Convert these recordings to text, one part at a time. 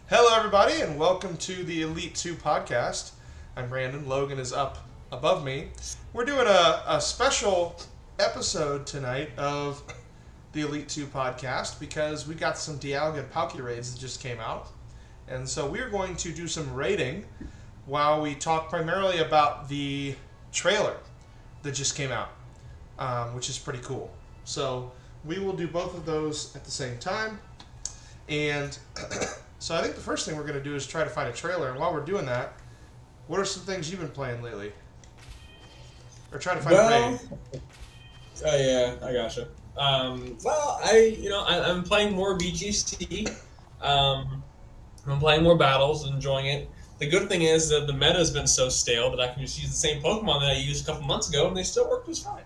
Hello, everybody, and welcome to the Elite 2 podcast. I'm Brandon. Logan is up above me. We're doing a special episode tonight of the Elite 2 podcast because we got some Dialga and Palkia raids that just came out. And so we're going to do some rating while we talk primarily about the trailer that just came out, which is pretty cool. So we will do both of those at the same time. And so I think the first thing we're going to do is try to find a trailer. And while we're doing that, what are some things you've been playing lately? Or trying to find a raid? Oh yeah, I gotcha. I'm playing more VGC. I'm playing more battles, enjoying it. The good thing is that the meta has been so stale that I can just use the same Pokemon that I used a couple months ago, and they still work just fine.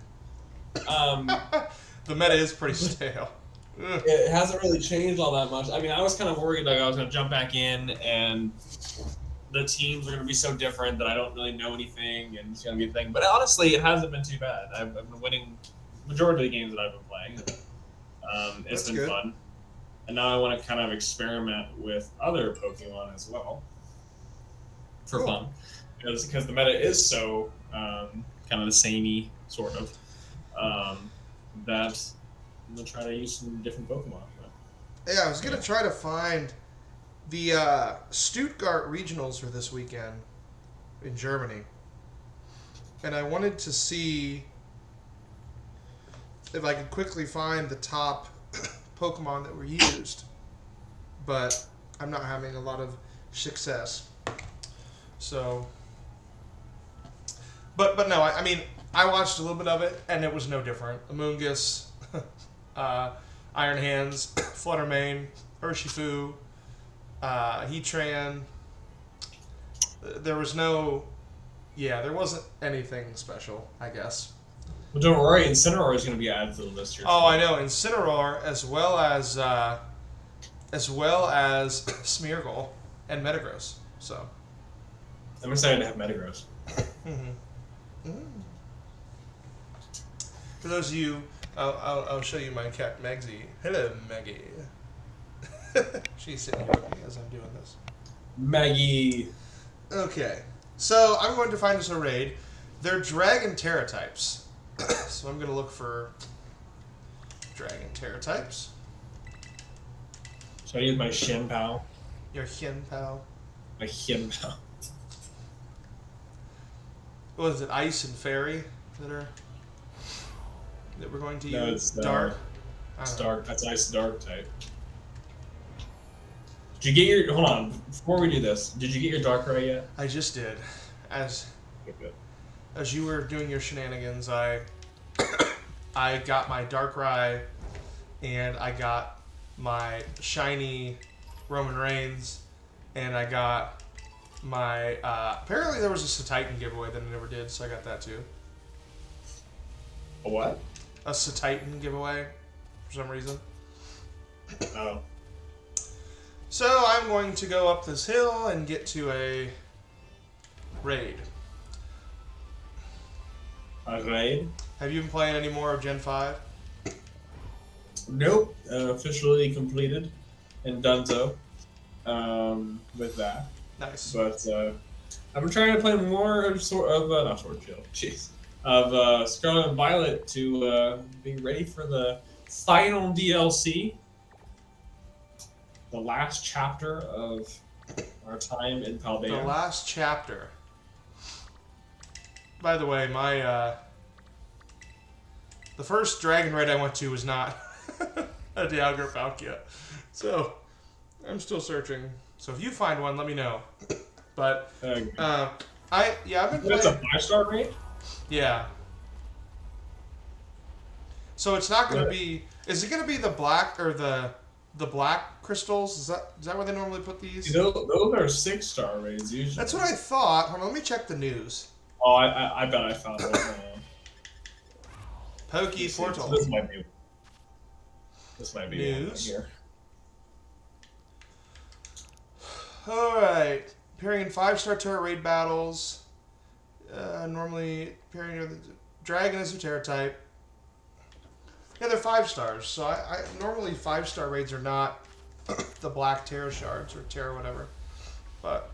The meta is pretty stale. Ugh. It hasn't really changed all that much. I mean, I was kind of worried that I was going to jump back in and the teams are going to be so different that I don't really know anything and it's going to be a thing. But honestly, it hasn't been too bad. I've been winning majority of the games that I've been playing. It's That's been good. fun. And now I want to kind of experiment with other Pokemon as well for Cool. fun. Because the meta is so kind of the samey, sort of, that I'm going to try to use some different Pokemon. Yeah, I was going to try to find the Stuttgart regionals for this weekend in Germany. And I wanted to see if I could quickly find the top Pokemon that were used. But I'm not having a lot of success. So, but no, I mean, I watched a little bit of it, and it was no different. Amoonguss, Iron Hands, Fluttermane, Urshifu, Heatran. There was there wasn't anything special, I guess. Well, don't worry, Incineroar is going to be added to the list here. Oh, I know, Incineroar as well as Smeargle and Metagross. So. I'm excited to have Metagross. Mm-hmm. For those of you, I'll show you my cat Megsy. Hello, Maggie. She's sitting here with me as I'm doing this. Maggie. Okay, so I'm going to find us a raid. They're Dragon Terra types, so I'm going to look for Dragon Terra types. Should I use my Shin Pal? Your Hien Pal. My Shin Pal. What is it? Ice and Fairy that we're going to No, use. it's Dark. I It's don't know. dark. That's Ice Dark type. Did you get your? Hold on. Before we do this, did you get your Darkrai yet? I just did. As Good. as you were doing your shenanigans, I got my Darkrai, and I got my shiny Roman Reigns, and I got my apparently there was a Titan giveaway that I never did, so I got that too. A what? A Titan giveaway for some reason. Oh. So I'm going to go up this hill and get to a raid. A raid? Have you been playing any more of Gen 5? Nope. Officially completed and donezo with that. Nice. But I've been trying to play more of not Sword Shield, jeez, of Scarlet and Violet to be ready for the final DLC, the last chapter of our time in The Paldea. last chapter. By the way, my the first dragon raid I went to was not a Dialga or Palkia, so I'm still searching. So if you find one, let me know. But I've been That's a playing. 5-star rate? Yeah. So it's not going to be. Is it going to be the black or the black crystals? Is that where they normally put these? Those are 6-star rates usually. That's what I thought. Hold on, let me check the news. Oh, I bet I found one. Pokey Portal. This might be. One News. here. Alright. Appearing in 5-star turret raid battles. Normally appearing with the dragon is a terra type. Yeah, they're 5 stars. So I normally 5-star raids are not the black Terra shards or Terra whatever. But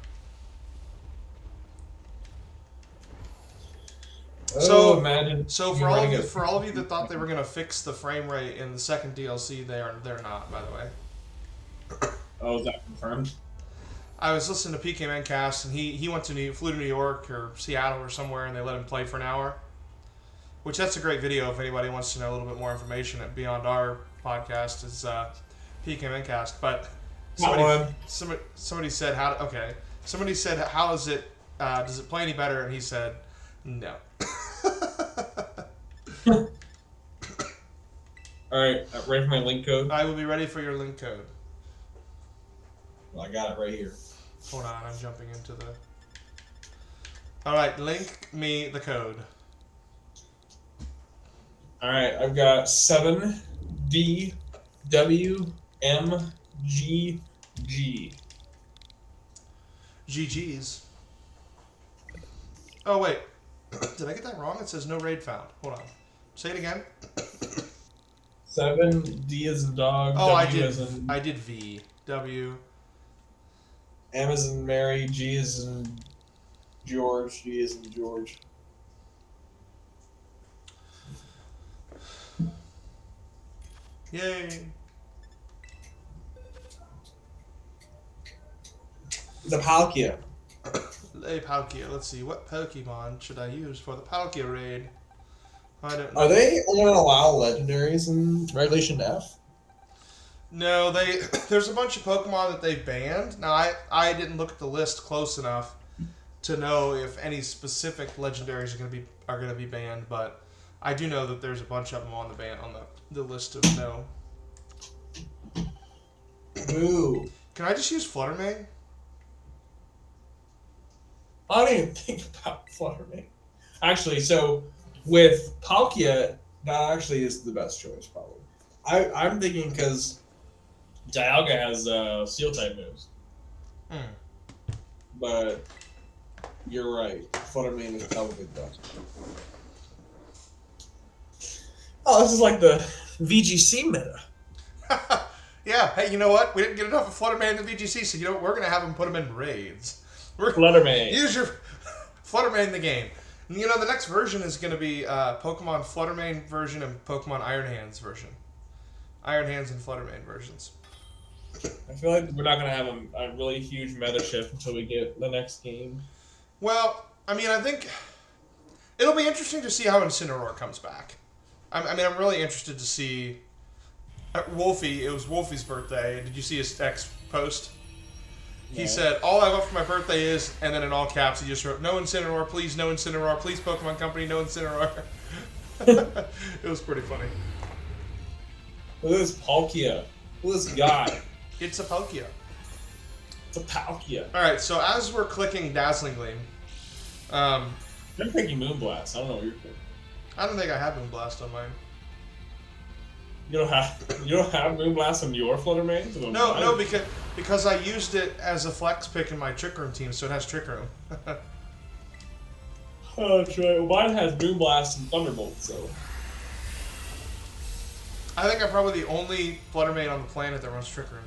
Oh, imagine. so you for all of running you, a- for all of you that thought they were gonna fix the frame rate in the second DLC, they're not, by the way. Oh, is that confirmed? I was listening to PKMN cast, and he flew to New York or Seattle or somewhere, and they let him play for an hour. Which that's a great video if anybody wants to know a little bit more information beyond our podcast is PKMN cast. But somebody said somebody said how is it does it play any better, and he said no. All right, ready for my link code? I will be ready for your link code. Well, I got it right here. Hold on, I'm jumping into the. All right, link me the code. All right, I've got 7DWMGG. GG's. Oh wait, did I get that wrong? It says no raid found. Hold on. Say it again. 7D as in dog. Oh, W as in I did V W. M as in Mary. G as in George. G as in George. Yay! The Palkia. Hey Palkia, let's see, what Pokemon should I use for the Palkia raid? I don't know. Are they only gonna allow legendaries in Regulation F? No, there's a bunch of Pokemon that they've banned. Now I didn't look at the list close enough to know if any specific legendaries are gonna be banned, but I do know that there's a bunch of them on the list of no. Ooh. Can I just use Fluttermane? I didn't even think about Fluttermane. Actually, so with Palkia, that actually is the best choice, probably. I'm thinking because Dialga has Steel type moves, but you're right. Fluttermane is probably the best. Oh, this is like the VGC meta. Yeah. Hey, you know what? We didn't get enough of Fluttermane in the VGC, so you know what? We're gonna have them put them in raids. Fluttermane. Use your Fluttermane in the game. And, you know, the next version is going to be Pokemon Fluttermane version and Pokemon Iron Hands version. Iron Hands and Fluttermane versions. I feel like we're not going to have a really huge meta shift until we get the next game. Well, I mean, I think it'll be interesting to see how Incineroar comes back. I mean, I'm really interested to see Wolfie. It was Wolfie's birthday. Did you see his text post? He said, all I want for my birthday is, and then in all caps, he just wrote, no Incineroar, please, no Incineroar, please, Pokemon Company, no Incineroar. It was pretty funny. Look at this Palkia. Look at this guy. It's a Palkia. It's a Palkia. All right, so as we're clicking Dazzling Gleam, I'm picking Moonblast. I don't know what you're picking. I don't think I have Moonblast on mine. You don't have Moonblast on your Fluttermane? No, because I used it as a flex pick in my Trick Room team, so it has Trick Room. Oh, that's right. Well, mine has Moonblast and Thunderbolt, so. I think I'm probably the only Fluttermane on the planet that runs Trick Room.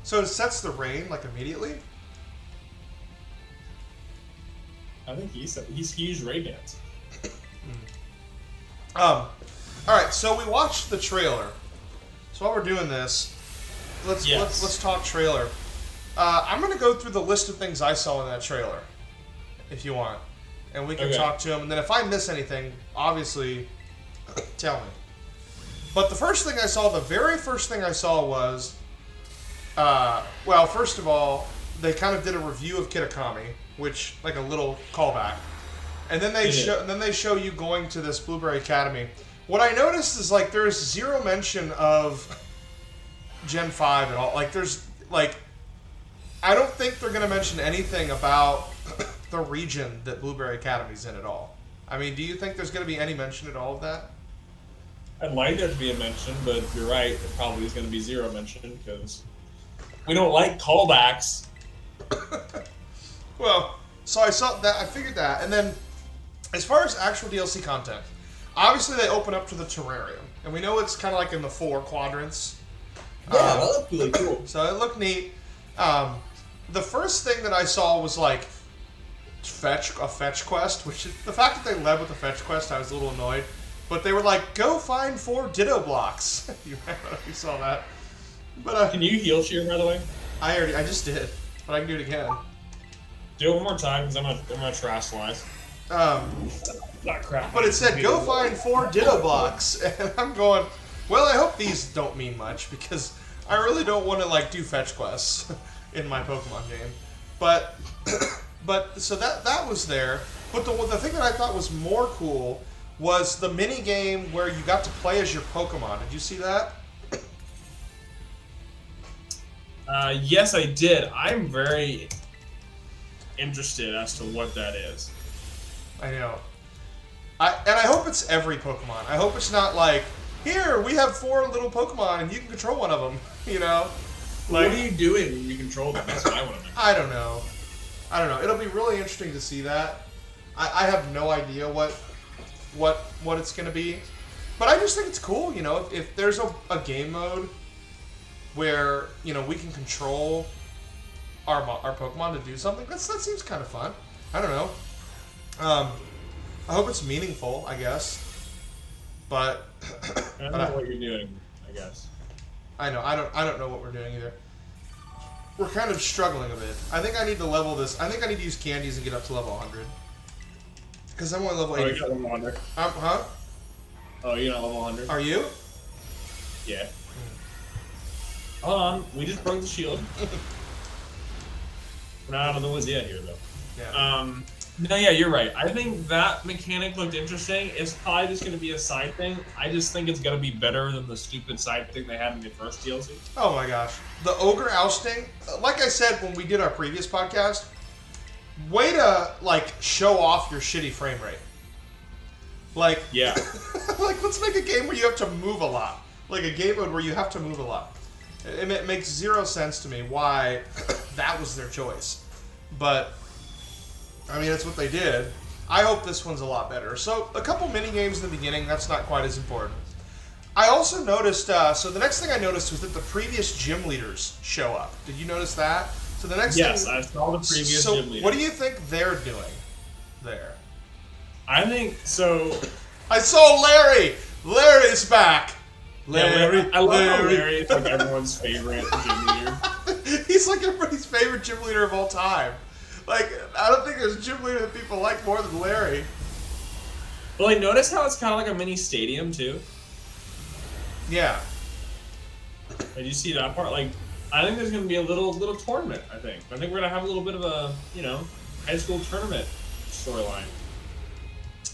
So it sets the rain like immediately? I think he's used Ray Dance. All right, so we watched the trailer. So while we're doing this, let's talk trailer. I'm gonna go through the list of things I saw in that trailer, if you want, and we can talk to them. And then if I miss anything, obviously, tell me. But the very first thing I saw was, well, first of all, they kind of did a review of Kitakami, which like a little callback, and then they show you going to this Blueberry Academy. What I noticed is like there's zero mention of Gen 5 at all. Like there's like I don't think they're gonna mention anything about the region that Blueberry Academy's in at all. I mean, do you think there's gonna be any mention at all of that? I'd like there to be a mention, but you're right. There probably is going to be zero mention because we don't like callbacks. Well, so I saw that. I figured that, and then as far as actual DLC content, obviously they open up to the terrarium, and we know it's kind of like in the 4 quadrants. Yeah, that looked really cool. So it looked neat. The first thing that I saw was like a fetch quest, which is, the fact that they led with the fetch quest, I was a little annoyed. But they were like, go find 4 Ditto blocks. You saw that. But Can you heal Sheer, by the way? I just did, but I can do it again. Do it one more time, because I'm gonna trash slice. Not crap. But it said, go find 4 Ditto blocks. And I'm going, well, I hope these don't mean much, because I really don't want to, like, do fetch quests in my Pokemon game. But so that was there. But the thing that I thought was more cool was the mini game where you got to play as your Pokemon. Did you see that? Yes, I did. I'm very interested as to what that is. I know. I hope it's every Pokemon. I hope it's not like, here, we have 4 little Pokemon and you can control one of them, you know? Like, what are you doing when you control them? That's what I want to know. I don't know. It'll be really interesting to see that. I have no idea what it's going to be. But I just think it's cool, you know, if there's a game mode where, you know, we can control our Pokemon to do something, that seems kind of fun. I don't know. I hope it's meaningful, I guess. But I don't know what you're doing, I guess. I know. I don't know what we're doing either. We're kind of struggling a bit. I think I need to level this. I think I need to use candies and get up to level 100. Because I'm only level 80. Oh, you're not level 100. Huh? Oh, you're not level 100? Are you? Yeah. Hold on. We just broke the shield. We're not out of the woods yet here, though. Yeah. No, yeah, you're right. I think that mechanic looked interesting. It's probably just going to be a side thing. I just think it's going to be better than the stupid side thing they had in the first DLC. Oh my gosh. The ogre ousting, like I said when we did our previous podcast, way to, like, show off your shitty frame rate. Like, yeah. Like, let's make a game where you have to move a lot. Like a game mode where you have to move a lot. It makes zero sense to me why that was their choice. But I mean, that's what they did. I hope this one's a lot better. So, a couple mini games in the beginning, that's not quite as important. I also noticed, so the next thing I noticed was that the previous gym leaders show up. Did you notice that? So the next yes, thing, I saw the previous gym leaders. What do you think they're doing there? I think, so... I saw Larry! Larry's back! Larry, yeah, I love how Larry is like everyone's favorite gym leader. He's like everybody's favorite gym leader of all time. Like, I don't think there's a gym leader that people like more than Larry. But, like, notice how it's kind of like a mini stadium, too? Yeah. Did you see that part? Like, I think there's going to be a little tournament, I think. I think we're going to have a little bit of a, you know, high school tournament storyline.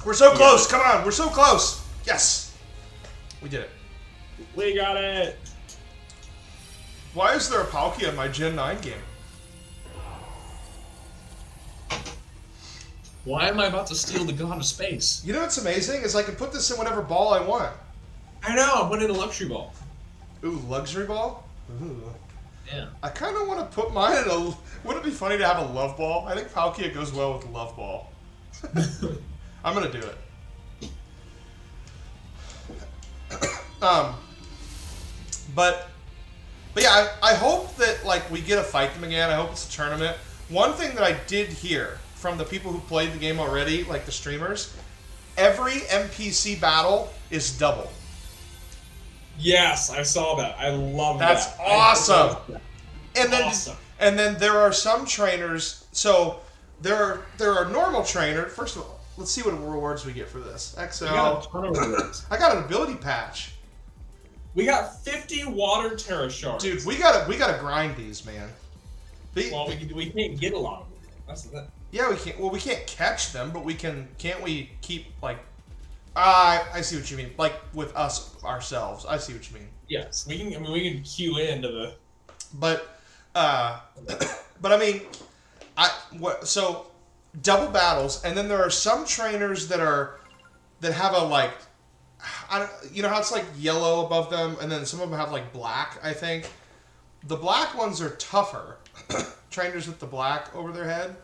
We're so close! Come on! We're so close! Yes! We did it. We got it! Why is there a Palkia in my Gen 9 game? Why am I about to steal the god of space? You know what's amazing? Is I can put this in whatever ball I want. I know, put in a luxury ball. Ooh, luxury ball? Ooh. Yeah. I kind of want to put mine in a... Wouldn't it be funny to have a love ball? I think Palkia goes well with love ball. I'm going to do it. But yeah, I hope that, like, we get to fight them again. I hope it's a tournament. One thing that I did hear from the people who played the game already, like the streamers, every NPC battle is double. Yes, I saw that. I love That's that. awesome. And then, awesome. And then there are some trainers. So there are normal trainers. First of all, let's see what rewards we get for this. XL. We got a ton of rewards. I got an ability patch. We got 50 water Terra shards. Dude, we gotta grind these, man. Well, we can't get a lot of them. That's the thing. Yeah, we can't. Well, we can't catch them, but we can. Can't we keep like? I see what you mean. Like with us ourselves. I see what you mean. Yes, we can. I mean, we can queue into the. But I mean, so double battles, and then there are some trainers that have a like, you know how it's like yellow above them, and then some of them have like black. I think the black ones are tougher. Trainers with the black over their head.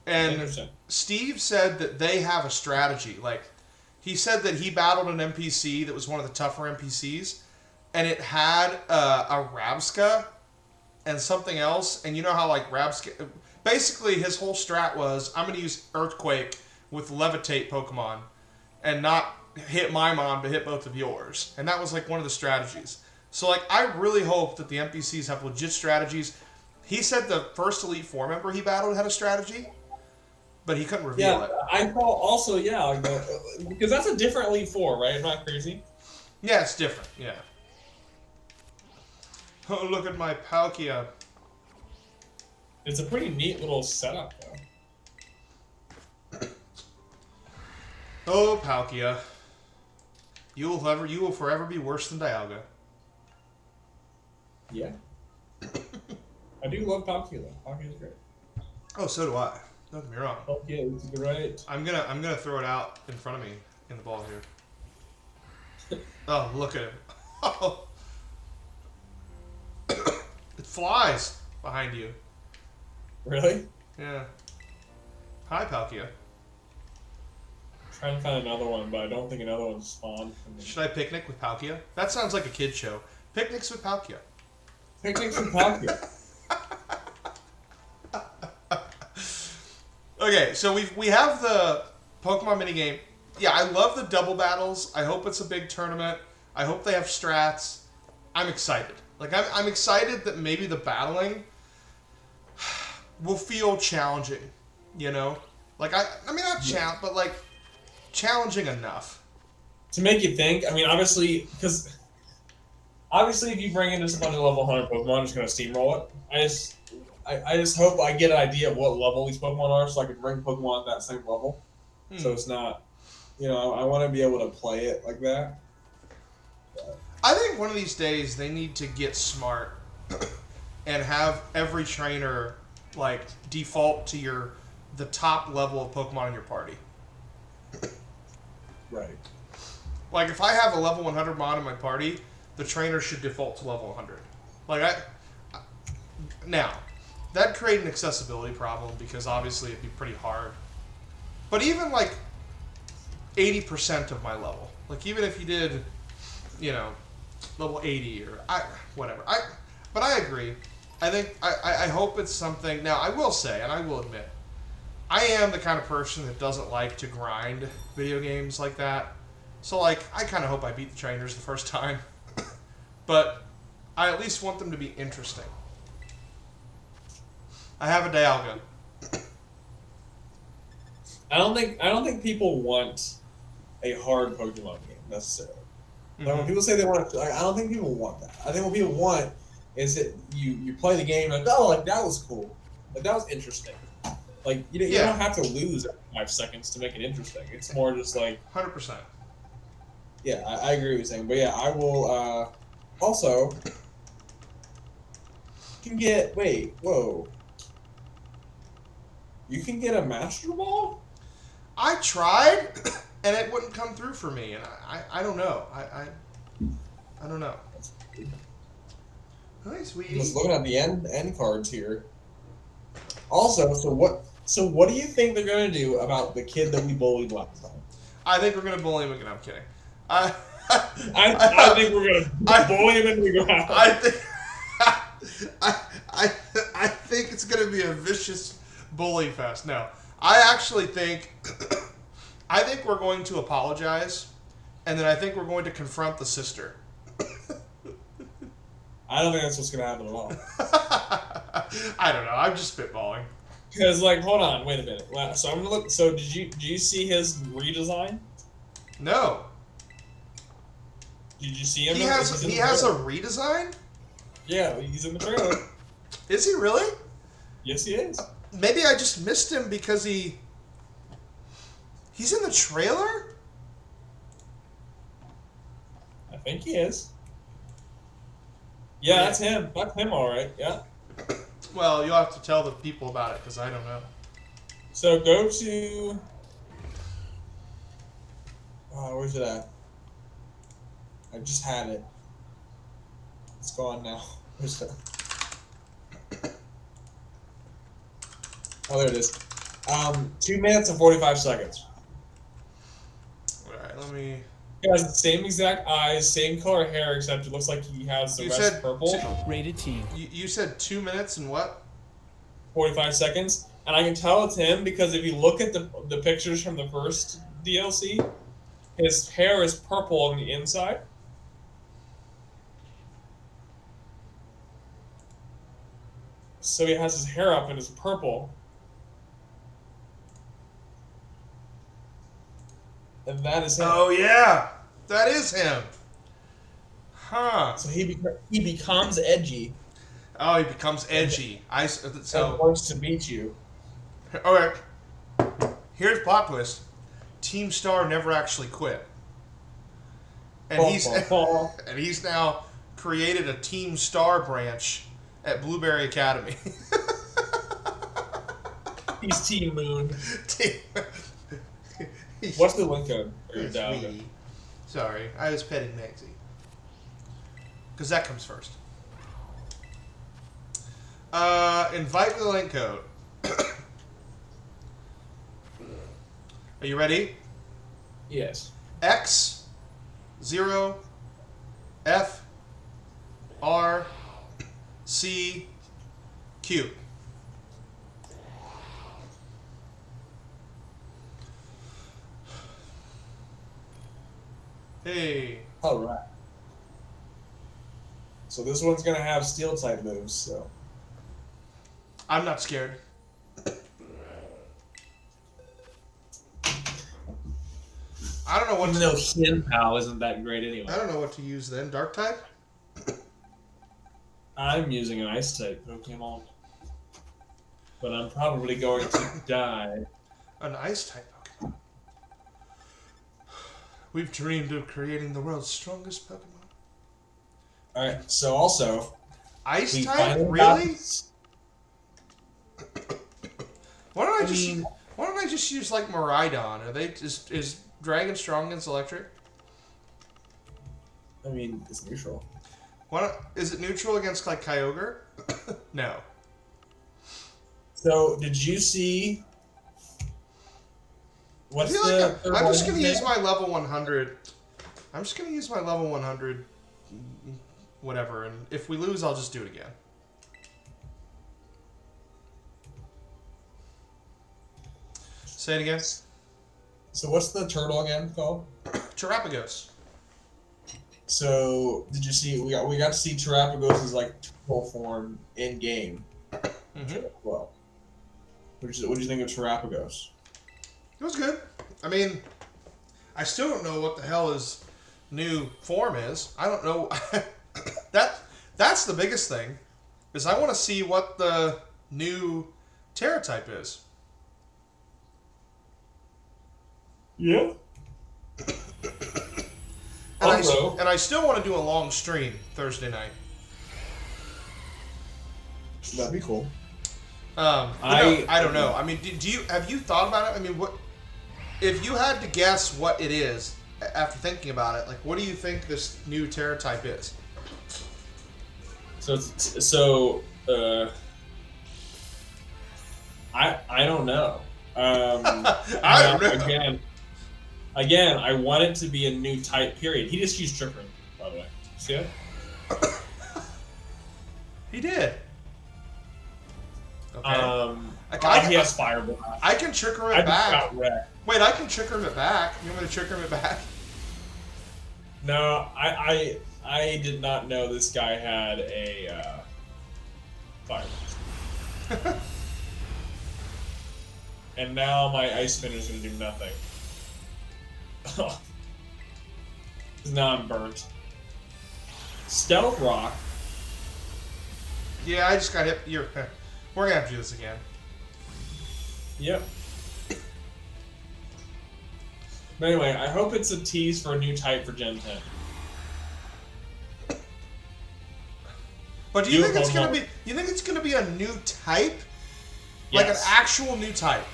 And Steve said that they have a strategy. Like, he said that he battled an NPC that was one of the tougher NPCs, and it had a Rabska and something else. And you know how, like, Rabska... Basically, his whole strat was, I'm going to use Earthquake with Levitate Pokemon and not hit my mom, but hit both of yours. And that was, like, one of the strategies. So, like, I really hope that the NPCs have legit strategies. He said the first Elite Four member he battled had a strategy, but he couldn't reveal it. I thought also, like because that's a different Elite Four, right? I'm not crazy. Yeah, it's different. Yeah. Oh, look at my Palkia. It's a pretty neat little setup, though. Oh, Palkia. You will forever be worse than Dialga. Yeah. I do love Palkia, though. Palkia's great. Oh, so do I. Don't get me wrong. Palkia is great. I'm gonna throw it out in front of me in the ball here. Oh, look at him. Oh. It flies behind you. Really? Yeah. Hi, Palkia. Trying to find another one, but I don't think another one's spawned. Should I picnic with Palkia? That sounds like a kid show. Picnics with Palkia. Picnics with Palkia. Okay, so we have the Pokemon minigame. Yeah, I love the double battles. I hope it's a big tournament. I hope they have strats. I'm excited. Like, I'm excited that maybe the battling will feel challenging, you know? Like, I mean, not challenge, but, like, challenging enough. To make you think, I mean, obviously, because... Obviously, if you bring in just a bunch of level 100 Pokemon, I'm just going to steamroll it. I just hope I get an idea of what level these Pokemon are so I can bring Pokemon at that same level. So it's not... You know, I want to be able to play it like that. But... I think one of these days they need to get smart and have every trainer, like, default to the top level of Pokemon in your party. Right. Like, if I have a level 100 Mon in my party, the trainer should default to level 100. Like, now, that'd create an accessibility problem because obviously it'd be pretty hard. But even, like, 80% of my level, like, even if you did, you know, level 80 or whatever. But I agree. I think, I hope it's something. Now, I will say, and I will admit, I am the kind of person that doesn't like to grind video games like that. So, like, I kind of hope I beat the trainers the first time. But I at least want them to be interesting. I have a Dialga. I don't think people want a hard Pokemon game necessarily. Like, when people say they want, I don't think people want that. I think what people want is that you play the game like, oh, like that was cool, like that was interesting. Like you don't have to lose 5 seconds to make it interesting. It's more just like 100%. Yeah, I agree with you saying, but yeah, I will. Also, you can get you can get a Master Ball. I tried, and it wouldn't come through for me, and I don't know. I don't know. Hi, sweetie. Just looking at the end cards here. Also, so what do you think they're gonna do about the kid that we bullied last time? I think we're gonna bully him again. I'm kidding. I think we're gonna bully him in the ground. I think it's gonna be a vicious bully fest. No, I actually think we're going to apologize, and then I think we're going to confront the sister. I don't think that's what's gonna happen at all. I don't know. I'm just spitballing. Because, like, hold on, wait a minute. So I'm gonna look. So did you see his redesign? No. Did you see him? He has a redesign? Yeah, he's in the trailer. Is he really? Yes, he is. Maybe I just missed him because he's in the trailer? I think he is. Yeah, that's him. That's him, all right. Yeah. Well, you'll have to tell the people about it because I don't know. So go to. Oh, where's it at? I just had it. It's gone now. Where's that? Oh, there it is. 2 minutes and 45 seconds. All right, let me. He has the same exact eyes, same color hair, except it looks like he has the You rest said purple. Rated T. You said 2 minutes and what? 45 seconds. And I can tell it's him because if you look at the pictures from the first DLC, his hair is purple on the inside. So he has his hair up and it's purple. And that is him. Oh yeah, that is him. Huh. So he becomes edgy Oh, he becomes edgy. and So wants to beat you. all right. Here's plot twist. Team Star never actually quit, and and he's now created a Team Star branch at Blueberry Academy. He's Team Moon. Team- What's the link code? It's me. Sorry, I was petting Magsy. Because that comes first. Invite the link code. Are you ready? Yes. X 0 F R C Q. Hey. All right. So this one's gonna have steel type moves. So I'm not scared. I don't know what even to, though Hin Pao isn't that great I anyway. don't know what to use then. Dark type? I'm using an ice type Pokemon, but I'm probably going to die. An ice type Pokemon. We've dreamed of creating the world's strongest Pokemon. All right. So also, Ice we type? finally Really? got- Why don't I just mean- why don't I just use like Miraidon? Are they is Dragon strong against electric? I mean, it's neutral. Why don't, is it neutral against like Kyogre? No. So did you see? I What's feel the? like third I'm just one gonna use name? my level 100. I'm just gonna use my level 100. Whatever, and if we lose, I'll just do it again. Say it again. So what's the turtle again called? Terrapagos. So did you see? We got to see Terrapagos' like turtle form in game. Mm-hmm. Well, what do you think of Terrapagos? It was good. I mean, I still don't know what the hell his new form is. I don't know. That's the biggest thing, is I want to see what the new Terra type is. Yeah. And I still want to do a long stream Thursday night. That'd be cool. I don't know. I mean, do you have you thought about it? I mean, what if you had to guess what it is after thinking about it? Like, what do you think this new Terra type is? I don't know. I don't know. Again, I want it to be a new type. Period. He just used Trick Room, by the way. See it? He did. Okay. He has Fireball. I can trick room I it just back. got wrecked. Wait, I can trick room it back. You want me to trick room it back? No, I did not know this guy had a Fireball. And now my Ice Spinner is going to do nothing. Now I'm burnt. Stealth Rock. Yeah, I just got hit. We're gonna have to do this again. Yep. But anyway, I hope it's a tease for a new type for Gen 10. But do you You think it's hold gonna on. be? You think it's gonna be a new type? Like an Yes. actual new type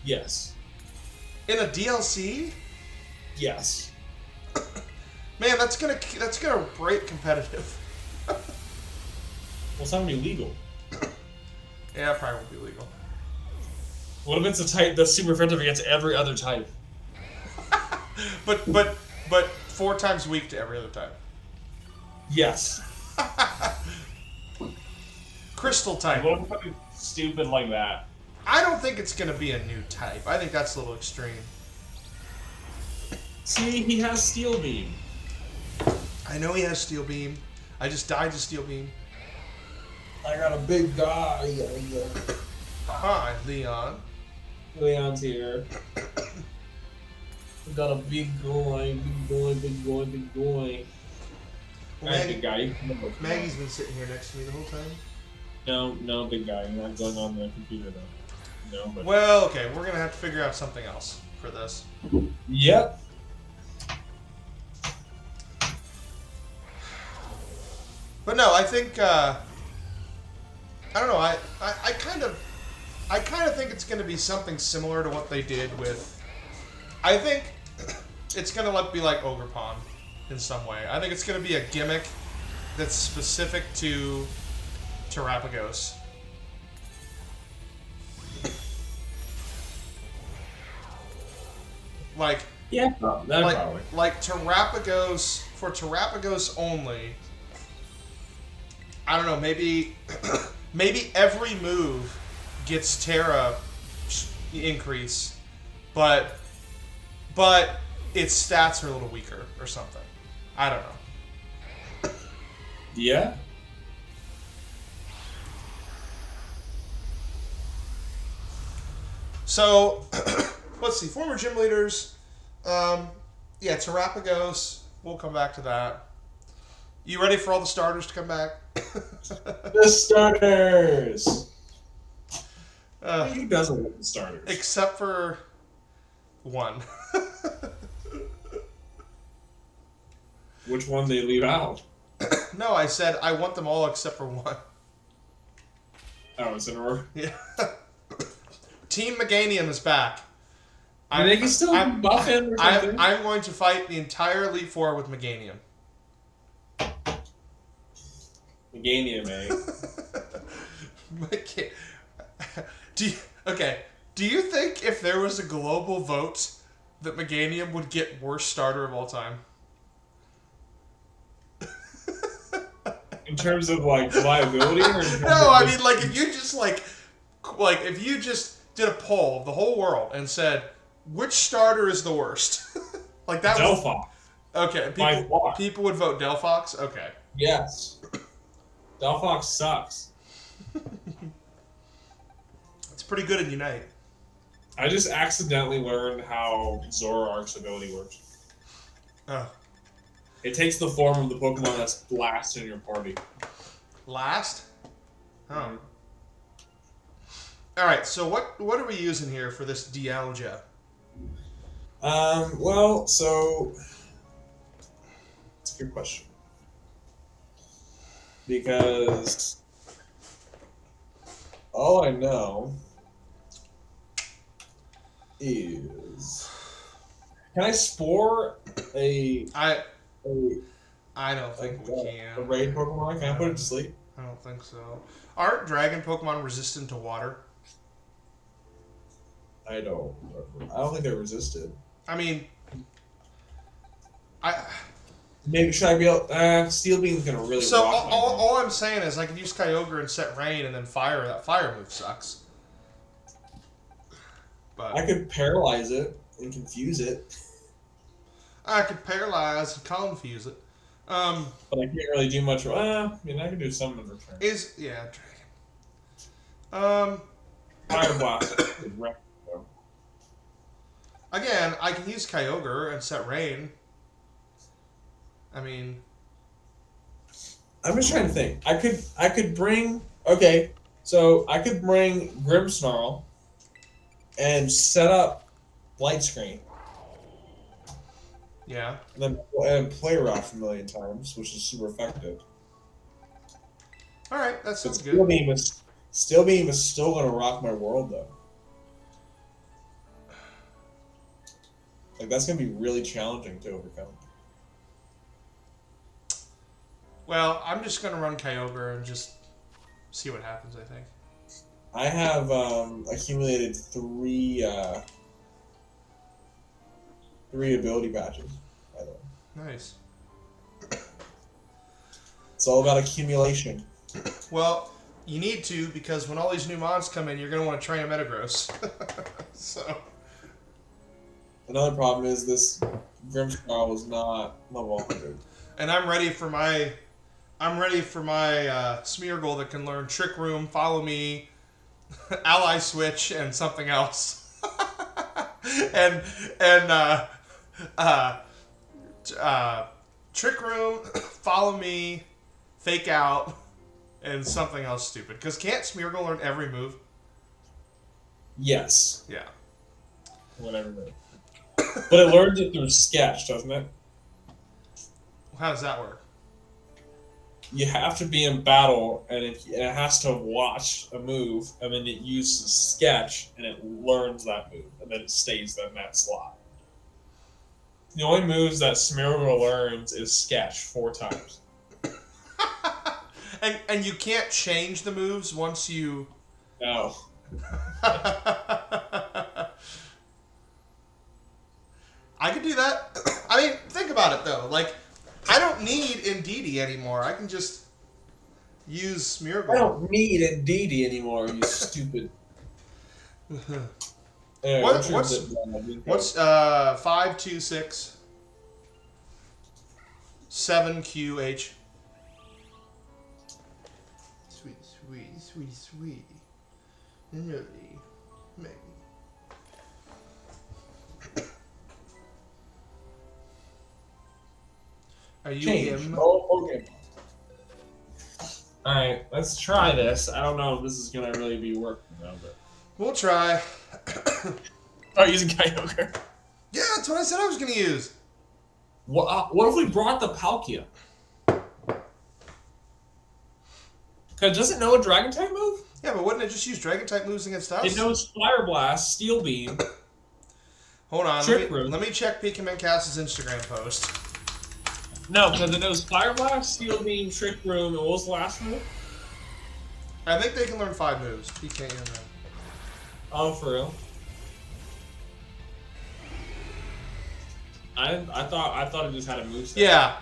Yes. in a DLC? Yes. Man, that's gonna break competitive. Well, it's not gonna be legal. Yeah, it probably won't be legal. What if it's a type that's super effective against every other type? but 4 times weak to every other type. Yes. Crystal type. What if something stupid like that? I don't think it's going to be a new type. I think that's a little extreme. See, he has Steel Beam. I know he has Steel Beam. I just died to Steel Beam. I got a big guy. Hi, Leon. Leon's here. We got a big guy, big guy, big guy, big guy. Alright, big guy. Maggie's been sitting here next to me the whole time. No, big guy. You're not going on the computer though. No, but. Well, okay, we're gonna have to figure out something else for this. Yep. But no, I think I don't know. I kind of think it's gonna be something similar to what they did with. I think it's gonna be like Ogerpon in some way. I think it's gonna be a gimmick that's specific to Terrapagos. Like Yeah, that probably. like Terrapagos, for Terrapagos only. I don't know, maybe maybe every move gets Terra increase, but its stats are a little weaker or something. I don't know. Yeah. So, let's see. Former gym leaders. Yeah, Terrapagos. We'll come back to that. You ready for all the starters to come back? The starters. Who doesn't like the starters? Except for one. Which one they leave out? No, I said I want them all except for one. Oh, it's in order. Yeah. Team Meganium is back. I think he's still buffing or something. I'm going to fight the entire Elite Four with Meganium. Meganium, eh? Do you think if there was a global vote that Meganium would get worst starter of all time? In terms of like liability, or No, I mean like if you just like if you just did a poll of the whole world and said which starter is the worst, like that. Delphox. Okay, people would vote Delphox. Okay. Yes. Delphox sucks. It's pretty good at Unite. I just accidentally learned how Zoroark's ability works. Oh. It takes the form of the Pokemon that's last in your party. Last? Oh. Alright, so what are we using here for this Dialga? Well, so it's a good question. Because all I know is, can I spore I don't think we can. a raid Pokemon? Can I put it to sleep? I don't think so. Aren't dragon Pokemon resistant to water? I don't think they're resisted. I mean, Maybe should I be able? Steel Beam's gonna really. So rock all I'm saying is I can use Kyogre and set rain and then fire. That fire move sucks. But I could paralyze it and confuse it. I could paralyze and confuse it. But I can't really do much. I mean, I can do some in return. Dragon. Fire Blast. Again, I can use Kyogre and set rain. I mean, I'm just trying to think. I could bring. Okay, so I could bring Grimmsnarl and set up Light Screen. Yeah. And play Rough a million times, which is super effective. All right, that sounds good. Steel Beam is still gonna rock my world though. Like that's gonna be really challenging to overcome. Well, I'm just gonna run Kyogre and just see what happens. I think. I have accumulated three ability patches, by the way. Nice. It's all about accumulation. Well, you need to, because when all these new mods come in, you're going to want to train a Metagross. So. Another problem is this Grimmsnarl was not level 100. And I'm ready for my Smeargle that can learn Trick Room, Follow Me, Ally Switch, and something else. and Trick Room, Follow Me, Fake Out, and something else stupid. Because can't Smeargle learn every move? Yes. Yeah. Whatever move. But it learns it through Sketch, doesn't it? How does that work? You have to be in battle, and it has to watch a move, and then it uses Sketch, and it learns that move, and then it stays in that slot. The only moves that Smeargle learns is Sketch 4 times. and you can't change the moves once you... No. I could do that. I mean, think about it, though. Like, I don't need Indeedee anymore. I can just use Smeargle. I don't need Indeedee anymore, you stupid. Anyway, what's 526 7QH? Sweet. Really, maybe. Are you him? Okay. Alright, let's try this. I don't know if this is gonna really be working though, but We'll try. oh, using Kyogre. Yeah, that's what I said I was gonna use. What if we brought the Palkia? Cause does it know a Dragon type move? Yeah, but wouldn't it just use Dragon type moves against us? It knows Fire Blast, Steel Beam. Hold on, Trick let me check Pikachu Cast's Instagram post. No, because it knows Fire Blast, Steel Beam, Trick Room, and what was the last move? I think they can learn 5 moves. PKM. Oh, for real? I thought it just had a moveset. Yeah.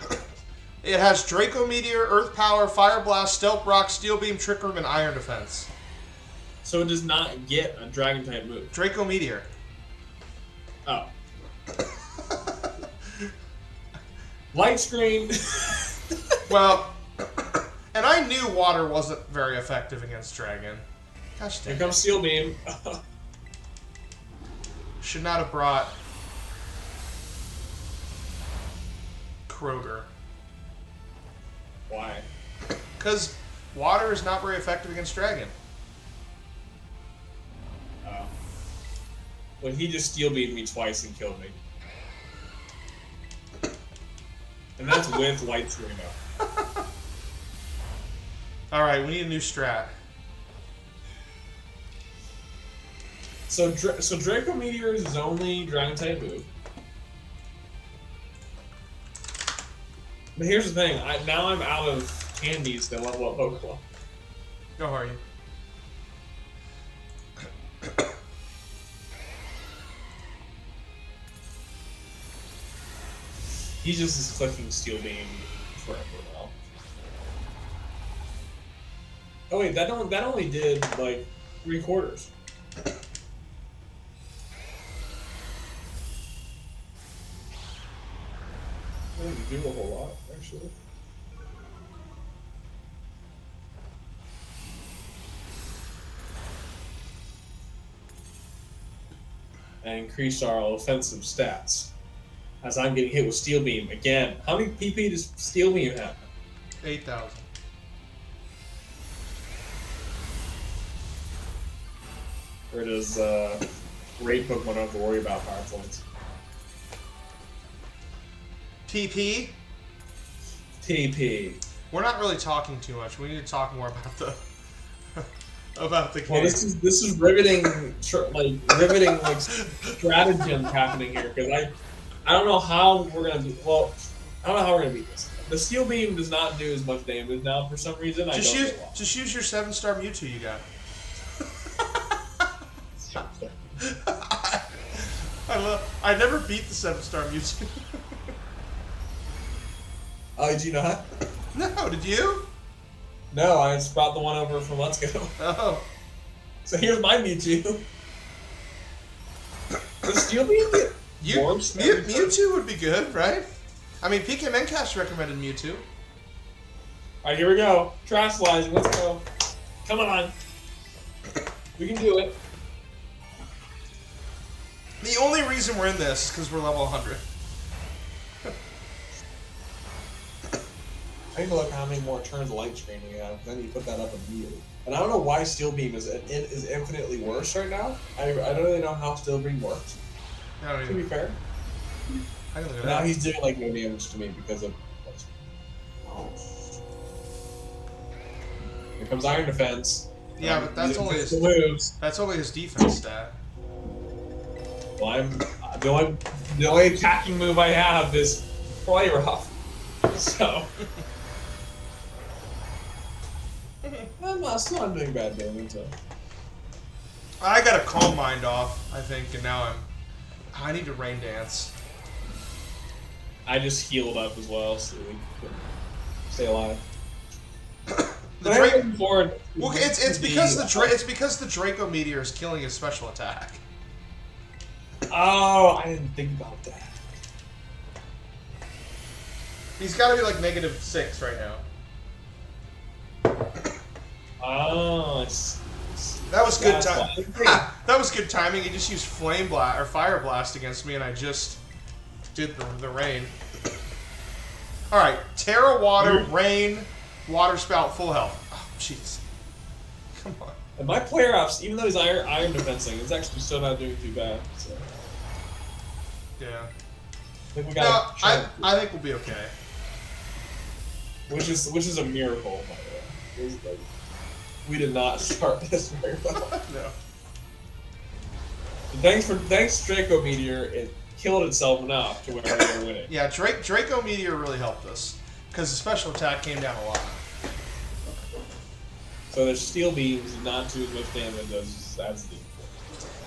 It has Draco Meteor, Earth Power, Fire Blast, Stealth Rock, Steel Beam, Trick Room, and Iron Defense. So it does not get a Dragon type move. Draco Meteor. Oh. Light Screen. Well, and I knew Water wasn't very effective against Dragon. Gosh dang. Here comes Steel Beam. Should not have brought Kroger. Why? Because Water is not very effective against Dragon. Oh. Well, he just Steel Beamed me twice and killed me. And that's with Light Screen up. Alright, we need a new strat. So Draco Meteor is his only Dragon type move. But here's the thing, now I'm out of candies to level up Pokemon. How are you? He just is clicking Steel Beam forever now. Oh wait, that only did like 3/4. I didn't do a whole lot, actually. And increased our offensive stats. As I'm getting hit with Steel Beam again. How many PP does Steel Beam have? 8,000. Or does Raid Pokemon have to worry about power points? TP? TP. We're not really talking too much. We need to talk more about the about the game. Well, this is riveting, riveting stratagem happening here because I don't know how we're gonna be. Well, I don't know how we're gonna beat this. The Steel Beam does not do as much damage now for some reason. Just use your 7-star Mewtwo you got. I never beat the 7-star Mewtwo. Oh, did you not? No, did you? No, I just brought the one over from Let's Go. Oh. So here's my Mewtwo. The Steel Beam get warps? Mewtwo would be good, right? I mean, PK Mencast recommended Mewtwo. Alright, here we go. Terastallizing, let's go. Come on. We can do it. The only reason we're in this is because we're level 100. I need to look how many more turns of light screen we have. Then you put that up immediately. And I don't know why Steel Beam is infinitely worse right now. I don't really know how Steel Beam works. To be fair. I can look at Now that. he's doing like no damage to me because of. Here comes Iron Defense. Yeah, but that's only his moves. that's only his defense stat. Well, the only attacking move I have is Play Rough. So I'm still not doing bad damage. So. I got a Calm Mind off, I think, and now I need to Rain Dance. I just healed up as well, so we can stay alive. The Draco. Forward. Well, it's because the Draco Meteor is killing his special attack. Oh, I didn't think about that. He's got to be like -6 right now. Oh, That was good that's timing. That was good timing. He just used Flame Blast or Fire Blast against me, and I just did the rain. All right, Terra, Water, Rain, Water Spout, full health. Oh, jeez. Come on. And my player ops, even though he's iron defensing, is actually still not doing too bad. So. Yeah. I think we No, got. I think we'll be okay. Which is a miracle, by the way. It was like, we did not start this very well. No. Thanks Draco Meteor, it killed itself enough to where we were winning. Yeah, Draco Meteor really helped us because the special attack came down a lot. So their Steel Beams did not do as much damage as the.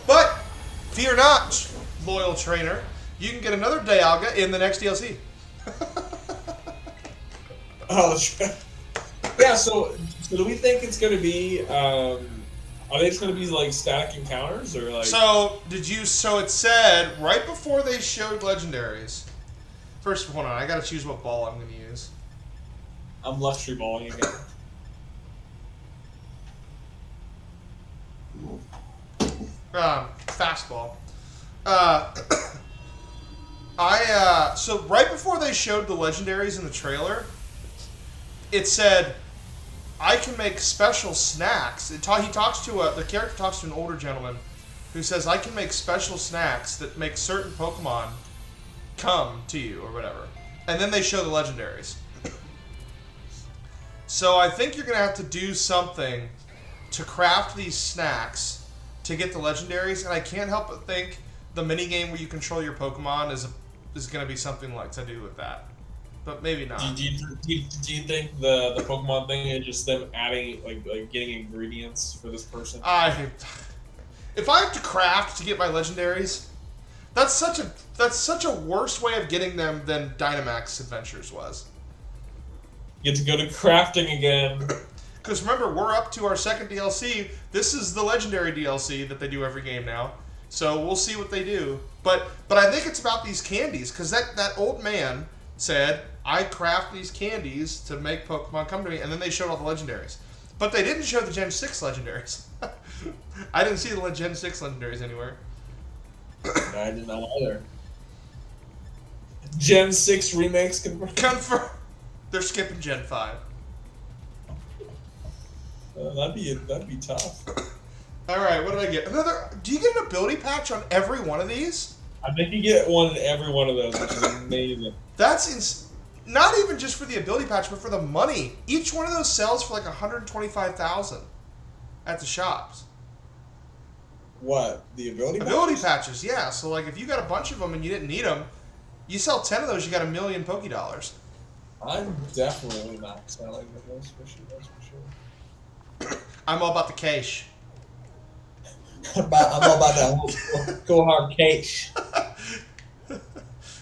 But fear not, loyal trainer. You can get another Dialga in the next DLC. Oh, that's right. Yeah, so do we think it's going to be, are they just going to be like static encounters or like... So it said right before they showed legendaries. First, hold on, I gotta choose what ball I'm gonna use. I'm luxury balling again. Fastball. So right before they showed the legendaries in the trailer, it said, I can make special snacks. The character talks to an older gentleman who says, I can make special snacks that make certain Pokemon come to you or whatever. And then they show the legendaries. So I think you're going to have to do something to craft these snacks to get the legendaries, and I can't help but think the minigame where you control your Pokemon is going to be something like to do with that. But maybe not. Do you think the Pokemon thing is just them adding like getting ingredients for this person? If I have to craft to get my legendaries, that's such a worse way of getting them than Dynamax Adventures was. You get to go to crafting again. Because remember, we're up to our second DLC. This is the legendary DLC that they do every game now. So we'll see what they do. But I think it's about these candies, because that old man said, I craft these candies to make Pokemon come to me, and then they showed all the legendaries. But they didn't show the Gen 6 legendaries. I didn't see the Gen 6 legendaries anywhere. I did not either. Gen 6 remakes Confirm. They're skipping Gen 5. That'd be tough. All right, what did I get? Do you get an ability patch on every one of these? I think you get one in every one of those, which is amazing. That's not even just for the ability patch, but for the money. Each one of those sells for like $125,000 at the shops. What, the ability patches? Yeah. So like, if you got a bunch of them and you didn't need them, you sell 10 of those, you got $1 million Pokédollars. I'm definitely not selling those for sure. That's for sure. I'm all about the cash. I'm all about that go hard cash. I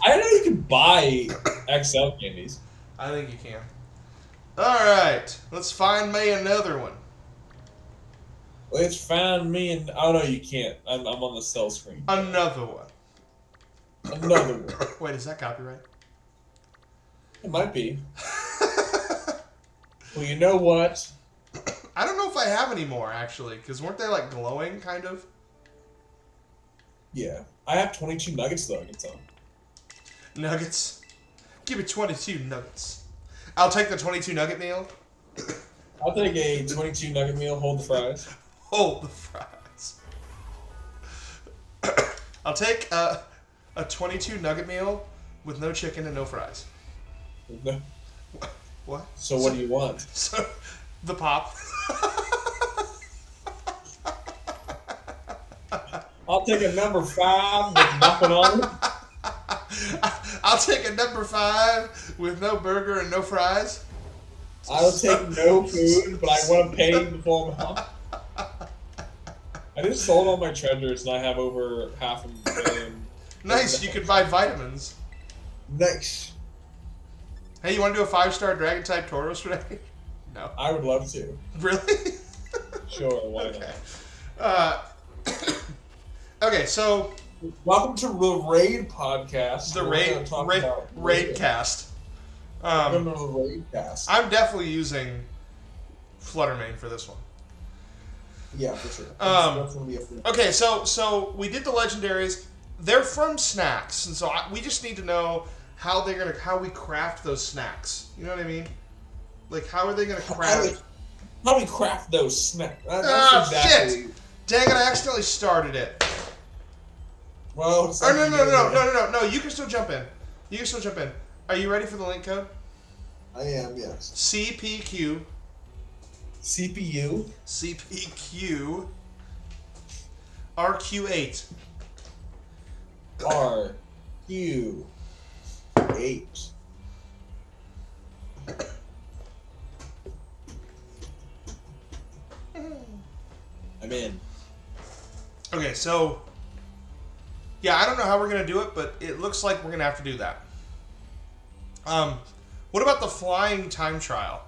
didn't know you could buy XL candies. I think you can. All right, let's find me another one. Let's find me and oh no, you can't. I'm on the sell screen. Another one. Another one. Wait, is that copyright? It might be. Well, you know what? I don't know if I have any more actually, because weren't they like glowing kind of? Yeah, I have 22 nuggets though. I can tell. Nuggets. Give me 22 nuggets. I'll take the 22 nugget meal. I'll take a 22 nugget meal. Hold the fries. Hold the fries. I'll take a 22 nugget meal with no chicken and no fries. No. What? So what do you want? So, the pop. I'll take a number 5 with nothing on it. I'll take a number 5 with no burger and no fries. I'll take no food, but I want to pay before I'm home. I just sold all my treasures, and I have over $500,000. Nice, you can buy vitamins. Nice. Hey, you want to do a 5-star dragon type Tauros today? No. I would love to. Really? Sure, why Okay. not? Okay, so Welcome to the Raid podcast. the We're gonna talk about raid cast. Welcome to the Raid cast. I'm definitely using Fluttermane for this one. Yeah, for sure. That's gonna be a Okay, so we did the legendaries. They're from snacks, and so we just need to know how we craft those snacks. You know what I mean? Like, how are they gonna craft? How do we craft those snacks? Shit! Dang it! I accidentally started it. Well, it's No! You can still jump in. Are you ready for the link code? I am, yes. CPQ CPU. RQ8. RQ8. I'm in. Okay, so yeah, I don't know how we're gonna do it, but it looks like we're gonna have to do that. What about the flying time trial?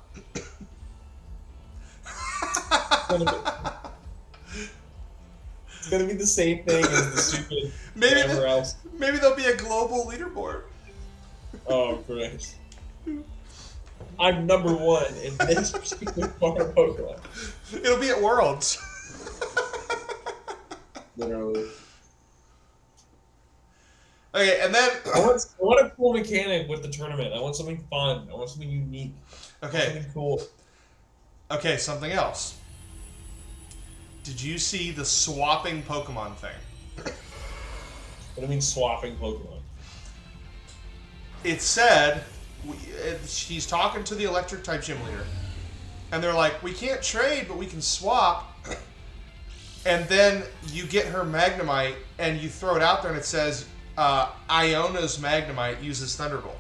It's gonna be the same thing as the stupid whatever else. Maybe there'll be a global leaderboard. Oh, great. I'm number 1 in this particular part of Pokemon. It'll be at Worlds. Literally. Okay, and then I want a cool mechanic with the tournament. I want something fun. I want something unique. Something cool. Okay, something else. Did you see the swapping Pokemon thing? What do you mean swapping Pokemon? It said he's talking to the electric type gym leader, and they're like, "We can't trade, but we can swap." And then you get her Magnemite, and you throw it out there, and it says, "Iona's Magnemite uses Thunderbolt."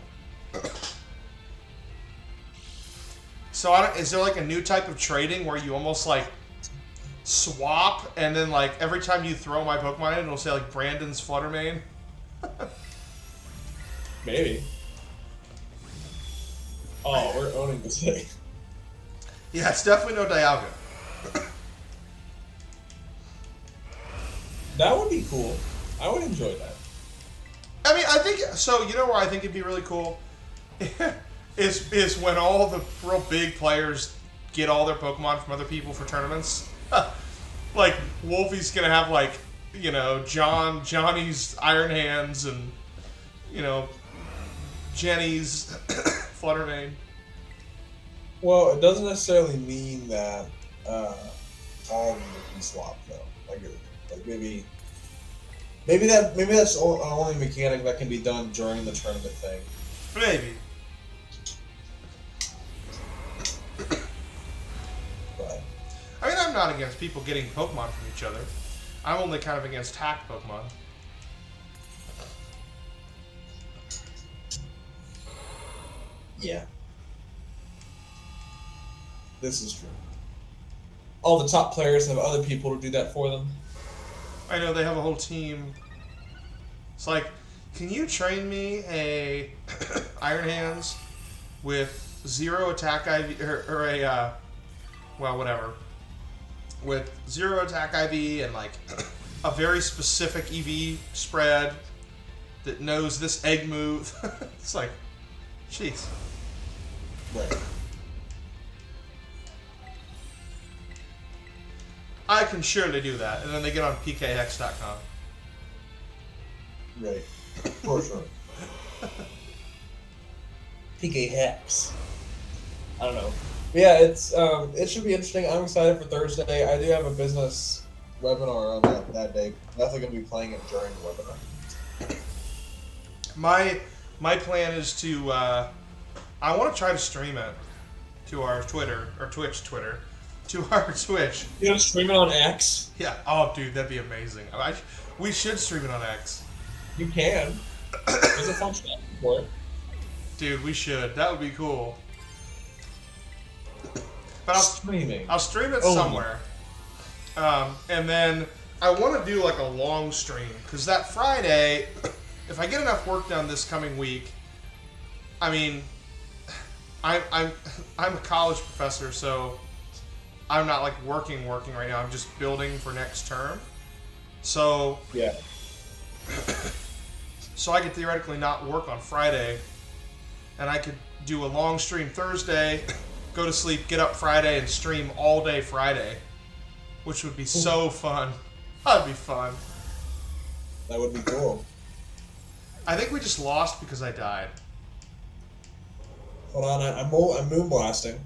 So is there like a new type of trading where you almost like swap, and then like every time you throw my Pokemon in, it'll say like Brandon's Fluttermane? Maybe. Oh, we're owning this thing. Yeah, it's definitely no Dialga. That would be cool. I would enjoy that. I mean, I think so. You know where I think it'd be really cool is when all the real big players get all their Pokemon from other people for tournaments. Like Wolfie's gonna have like, you know, Johnny's Iron Hands, and you know, Jenny's Fluttermane. Well, it doesn't necessarily mean that all of them can swap though. Like maybe that's the only mechanic that can be done during the tournament thing. Maybe. But I mean, I'm not against people getting Pokemon from each other. I'm only kind of against hacked Pokemon. yeah. This is true. All the top players have other people to do that for them. I know they have a whole team. It's like, can you train me a Iron Hands with 0 attack IV or a well, whatever, with 0 attack IV and like a very specific EV spread that knows this egg move. It's like, jeez. Right. I can surely do that. And then they get on pkhex.com. Right. For sure. PK Hex. I don't know. Yeah, it should be interesting. I'm excited for Thursday. I do have a business Webinar on that day. Definitely going to be playing it during the webinar. My plan is to I want to try to stream it to our Twitter or Twitter to our Twitch. You gonna stream it on X? Yeah. Oh, dude, that'd be amazing. We should stream it on X. You can. There's a function for it. Dude, we should. That would be cool. But Streaming. I'll stream it Oh. somewhere. And then I want to do like a long stream because that Friday, if I get enough work done this coming week, I mean, I'm a college professor, so I'm not like working right now. I'm just building for next term. So Yeah. so I could theoretically not work on Friday, and I could do a long stream Thursday, go to sleep, get up Friday, and stream all day Friday, which would be so fun. That'd be fun. That would be cool. I think we just lost because I died. Hold on, I'm moon blasting.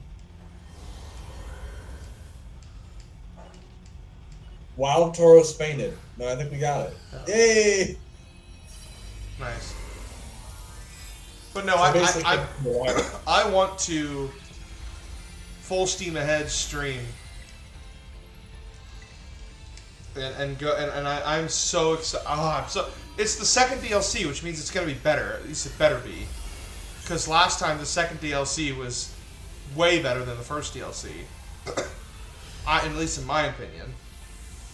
Wild Tauros fainted. No, I think we got it. Yay! Nice. But no, So basically, I want to full steam ahead stream. And go and I'm so excited. It's the second DLC, which means it's gonna be better. At least it better be, because last time the second DLC was way better than the first DLC. At least in my opinion.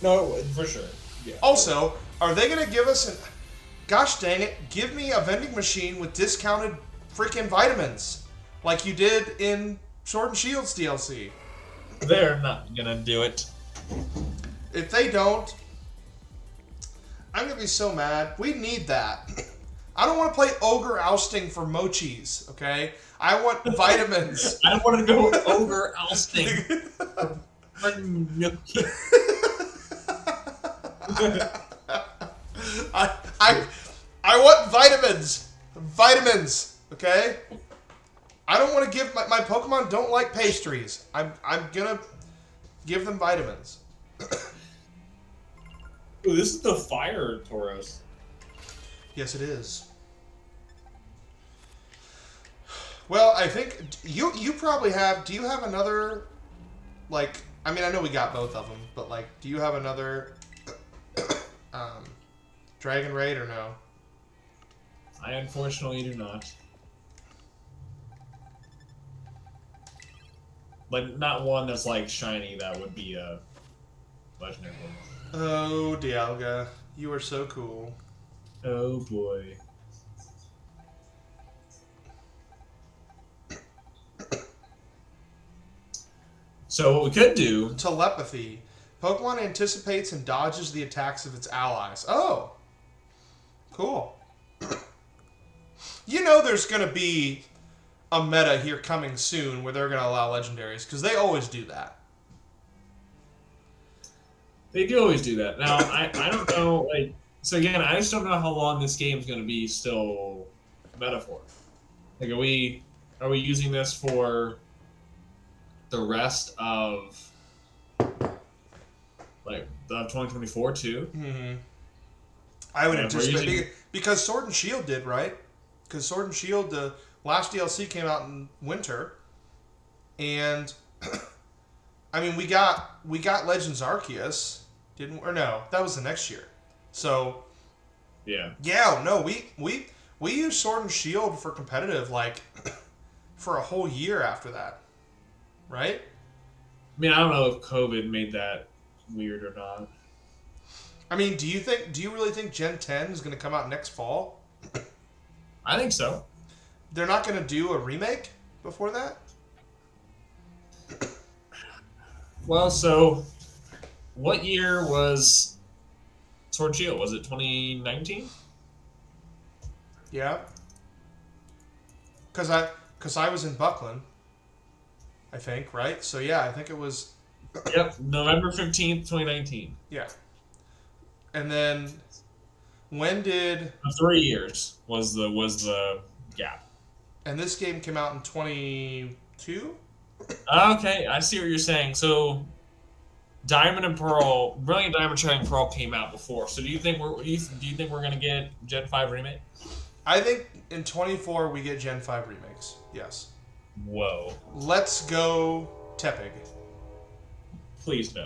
No, for sure. Yeah. Also, are they gonna give us an? Gosh dang it! Give me a vending machine with discounted freaking vitamins, like you did in Sword and Shield's DLC. they're not gonna do it. If they don't, I'm gonna be so mad. We need that. I don't want to play ogre ousting for mochis. Okay, I want vitamins. I don't want to go ogre ousting. Gnocchi. I want vitamins. Vitamins. Okay. I don't want to give my Pokemon don't like pastries. I'm gonna give them vitamins. Ooh, this is the fire Tauros. Yes, it is. Well, I think you probably have. Do you have another? Like, I mean, I know we got both of them, but like, do you have another Dragon Raid or no? I unfortunately do not. Like, not one that's like shiny. That would be a legendary one. Oh, Dialga, you are so cool. Oh boy. So what we could do? Telepathy. Pokemon anticipates and dodges the attacks of its allies. Oh, cool. You know there's going to be a meta here coming soon where they're going to allow legendaries, because they always do that. They do always do that. Now I don't know. Like, so again, I just don't know how long this game is going to be still meta for. Like, are we using this for the rest of like the 2024 too? Mm-hmm. I would Yeah, if we're anticipate using- because Sword and Shield did, right? Because Sword and Shield, the last DLC came out in winter, and I mean we got Legends Arceus, didn't or no? That was the next year. So Yeah. yeah, no, we used Sword and Shield for competitive like for a whole year after that, right? I mean, I don't know if COVID made that weird or not. I mean, do you really think Gen 10 is going to come out next fall? I think so. They're not going to do a remake before that? Well, so what year was Sword Shield? Was it 2019? Yeah. Cuz I was in Buckland, I think, right? So yeah, I think it was Yep, November 15th, 2019. yeah. And then when did 3 years was the gap. and this game came out in 22? Okay, I see what you're saying. So Diamond and Pearl, Brilliant Diamond Shining Pearl came out before. So do you think we're gonna get Gen 5 remake? I think in 24 we get Gen 5 remakes. Yes. Whoa! Let's go Tepig. Please no.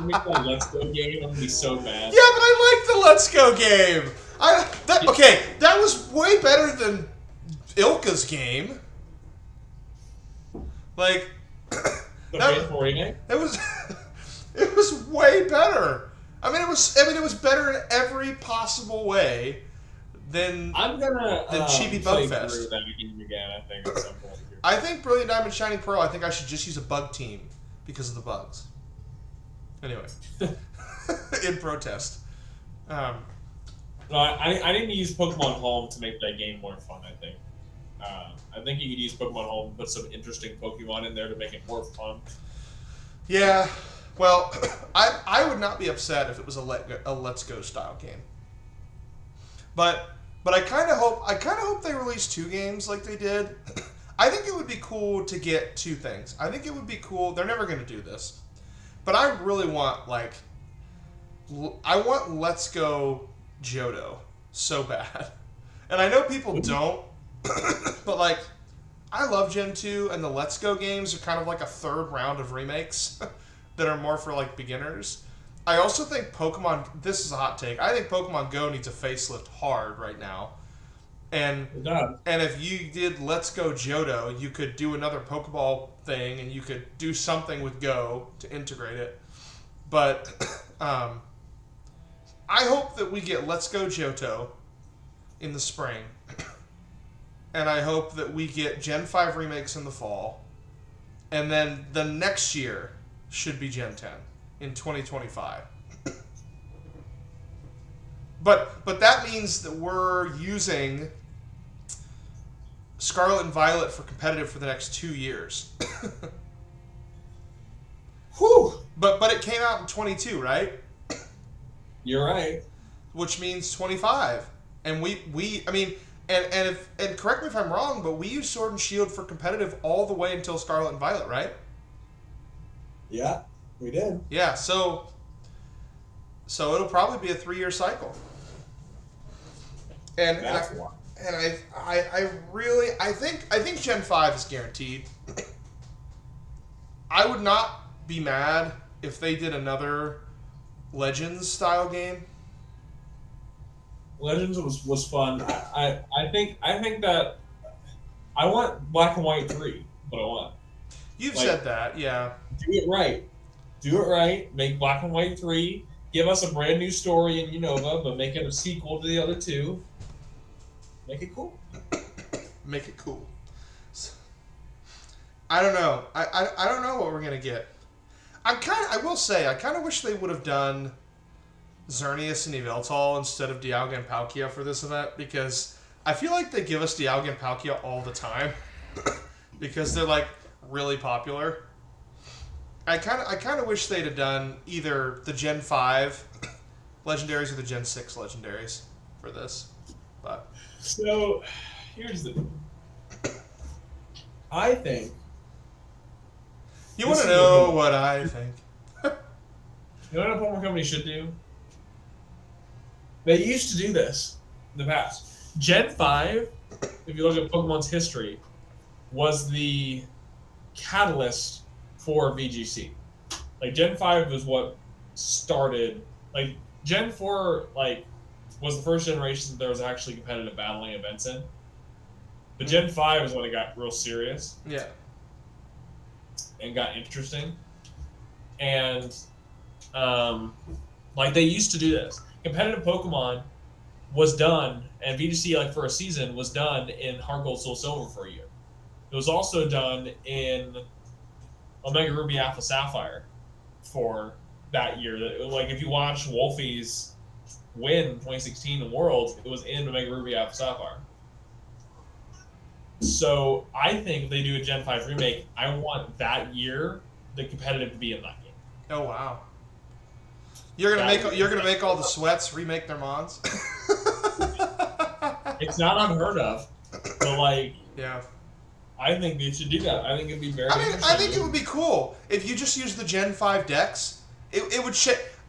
Make that Let's Go game. I'm gonna be so mad. Yeah, but I like the Let's Go game. That was way better than Ilka's game. Like The that- faithful remake. it was it was way better. I mean it was better in every possible way than I'm gonna Then Chibi play Bugfest. through that game again. I think at some point here. I think Brilliant Diamond Shining Pearl, I think I should just use a bug team because of the bugs. Anyway. In protest. No, I didn't use Pokemon Home to make that game more fun. I think you could use Pokemon Home and put some interesting Pokemon in there to make it more fun. Yeah. Well, I would not be upset if it was a Let's Go style game. But I kind of hope they release 2 games like they did. I think it would be cool to get 2 things. I think it would be cool. They're never going to do this. But I really want I want Let's Go Johto so bad. And I know people don't, but I love Gen 2 and the Let's Go games are kind of like a third round of remakes that are more for beginners. I also think this is a hot take, I think Pokemon Go needs a facelift hard right now. And It does. and if you did Let's Go Johto, you could do another Pokeball thing and you could do something with Go to integrate it. But I hope that we get Let's Go Johto in the spring. And I hope that we get Gen 5 remakes in the fall. And then the next year should be Gen 10 in 2025. But that means that we're using Scarlet and Violet for competitive for the next 2 years. Whew. But it came out in 22, right? You're right. Which means 25. And and correct me if I'm wrong, but we used Sword and Shield for competitive all the way until Scarlet and Violet, right? Yeah, we did. Yeah, so it'll probably be a 3-year cycle. And That's why. And I think Gen 5 is guaranteed. I would not be mad if they did another Legends style game. Legends was fun. I think that I want Black and White 3. What I want. You've said that, yeah. Do it right. Do it right. Make Black and White 3. Give us a brand new story in Unova, but make it a sequel to the other 2. Make it cool. Make it cool. I don't know. I don't know what we're gonna get. I will say I kind of wish they would have done Xerneas and Yveltal instead of Dialga and Palkia for this event, because I feel like they give us Dialga and Palkia all the time because they're really popular. I kind of wish they'd have done either the Gen 5 legendaries or the Gen 6 legendaries for this. But So, here's the. I think. you want This to is know what- what I think? You know what a Pokemon company should do? They used to do this in the past. Gen 5, if you look at Pokemon's history, was the catalyst for VGC. Gen 5 was what started. Gen 4, was the first generation that there was actually competitive battling events in. But Gen 5 is when it got real serious Yeah. and got interesting. And Like they used to do this. Competitive Pokemon was done, and VGC like for a season was done in Heart Gold Soul Silver for a year. It was also done in Omega Ruby Alpha Sapphire for that year. Like if you watch Wolfie's win 2016 in Worlds, it was in Omega Ruby Alpha Sapphire. So I think if they do a Gen 5 remake, I want that year the competitive to be in that game. Oh wow. You're gonna make all the sweats remake their mons. It's not unheard of, but like Yeah. I think they should do that. I think it'd be very. I think it would be cool if you just use the Gen 5 decks. It would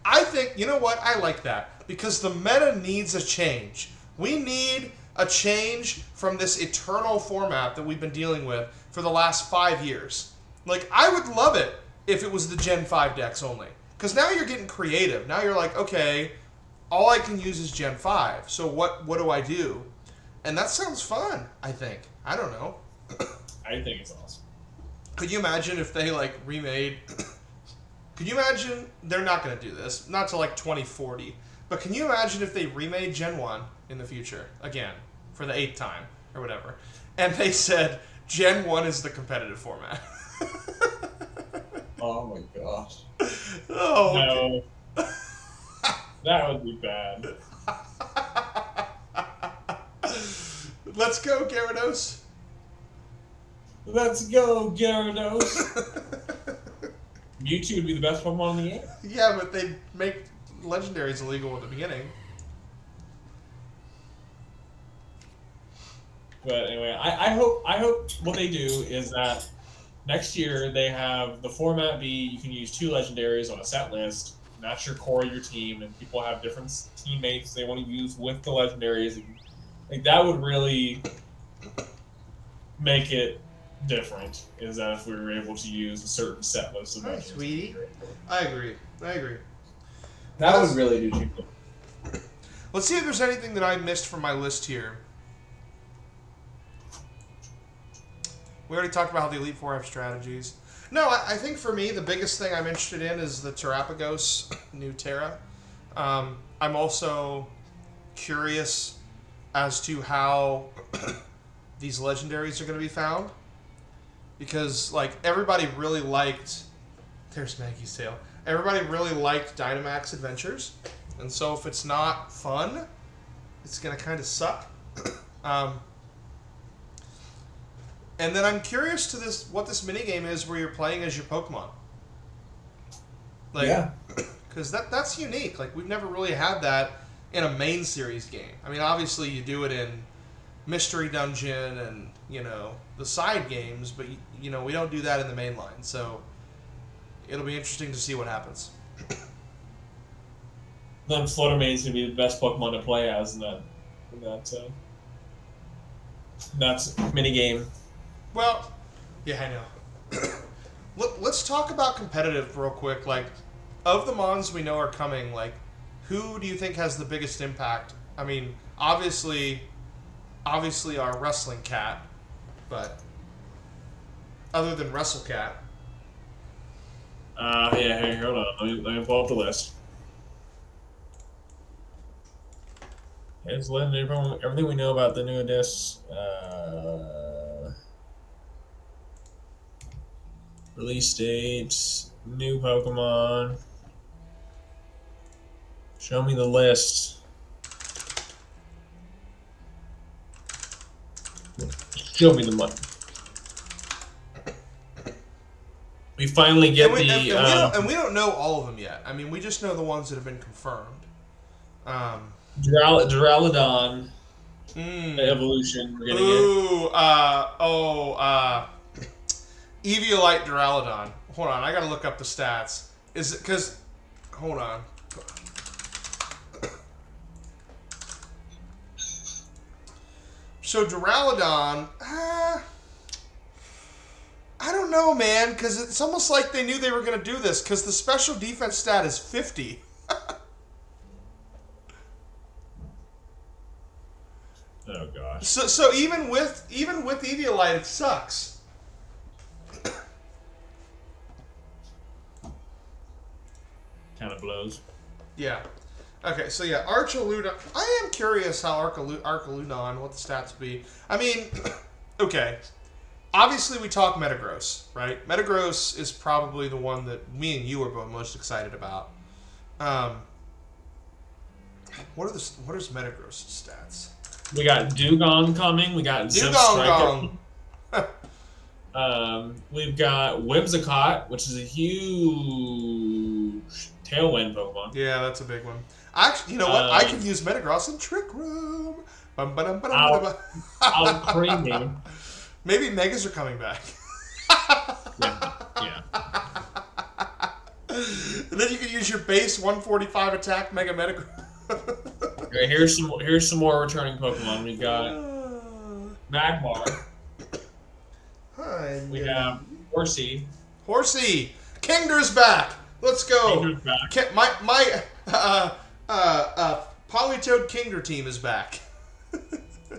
I think, you know what? I like that. Because the meta needs a change. We need a change from this eternal format that we've been dealing with for the last 5 years. Like, I would love it if it was the Gen 5 decks only. Because now you're getting creative. Now you're like, okay, all I can use is Gen 5. So what do I do? And that sounds fun, I think. I don't know. I think it's awesome. Could you imagine if they, like, remade... Could you imagine... They're not going to do this. Not till, like, 2040. But can you imagine if they remade Gen 1 in the future? Again. For the 8th time. Or whatever. And they said, Gen 1 is the competitive format. Oh my gosh. Oh, No. That would be bad. Let's go, Gyarados. Let's go, Gyarados. Mewtwo would be the best Pokemon in the game. Yeah, but they make legendaries illegal at the beginning. But anyway, I hope what they do is that next year they have the format be you can use 2 legendaries on a set list. And that's your core of your team, and people have different teammates they want to use with the legendaries. Like that would really make it different. Is that if we were able to use a certain set list of Hi, legendaries? sweetie. I agree. That would really do cheap. Let's see if there's anything that I missed from my list here. We already talked about how the Elite Four have strategies. No, I think for me, the biggest thing I'm interested in is the Terrapagos new Terra. I'm also curious as to how these legendaries are going to be found. Because, like, everybody really liked... There's Maggie's tail. Everybody really liked Dynamax Adventures. And so if it's not fun, it's going to kind of suck. And then I'm curious to what this minigame is where you're playing as your Pokemon. Like, Yeah. Because that's unique. Like, we've never really had that in a main series game. I mean, obviously you do it in Mystery Dungeon and, you know, the side games, but, you know, we don't do that in the main line. So it'll be interesting to see what happens. Then Fluttermane's gonna be the best Pokemon to play as in that mini game. Well, yeah, I know. Let's talk about competitive real quick. Like, of the Mons we know are coming, like, who do you think has the biggest impact? I mean, obviously our Wrestling Cat, but other than WrestleCat. Yeah, hey, hold on. Let me pull up the list. It's legendary Pokemon. Everything we know about the new discs. Release dates, new Pokemon. Show me the list. Show me the money. We finally get and we don't know all of them yet. I mean, we just know the ones that have been confirmed. Duraludon evolution. We're gonna get. Eviolite Duraludon. Hold on, I gotta look up the stats. Is it because? Hold on. So Duraludon, I don't know, man, because it's almost like they knew they were going to do this, because the special defense stat is 50. Oh gosh. So even with Eviolite, it sucks. Kind of those. Yeah. Okay, so yeah, Archaludon. I am curious how Archaludon, what the stats would be. I mean, okay. Obviously, we talk Metagross, right? Metagross is probably the one that me and you are both most excited about. What is Metagross' stats? We got Dugong coming. We got Dugong. We've got Whimsicott, which is a huge Tailwind Pokemon. Yeah, that's a big one. Actually, you know what? I could use Metagross in Trick Room. How creamy. Maybe Megas are coming back. Yeah. And then you can use your base 145 attack Mega Metagross. Okay, here's some more returning Pokemon. We got Magmar. Hi. We have Horsey. Kingdra's back. Let's go. Kingdra's back. My Polytoad Kingdra team is back.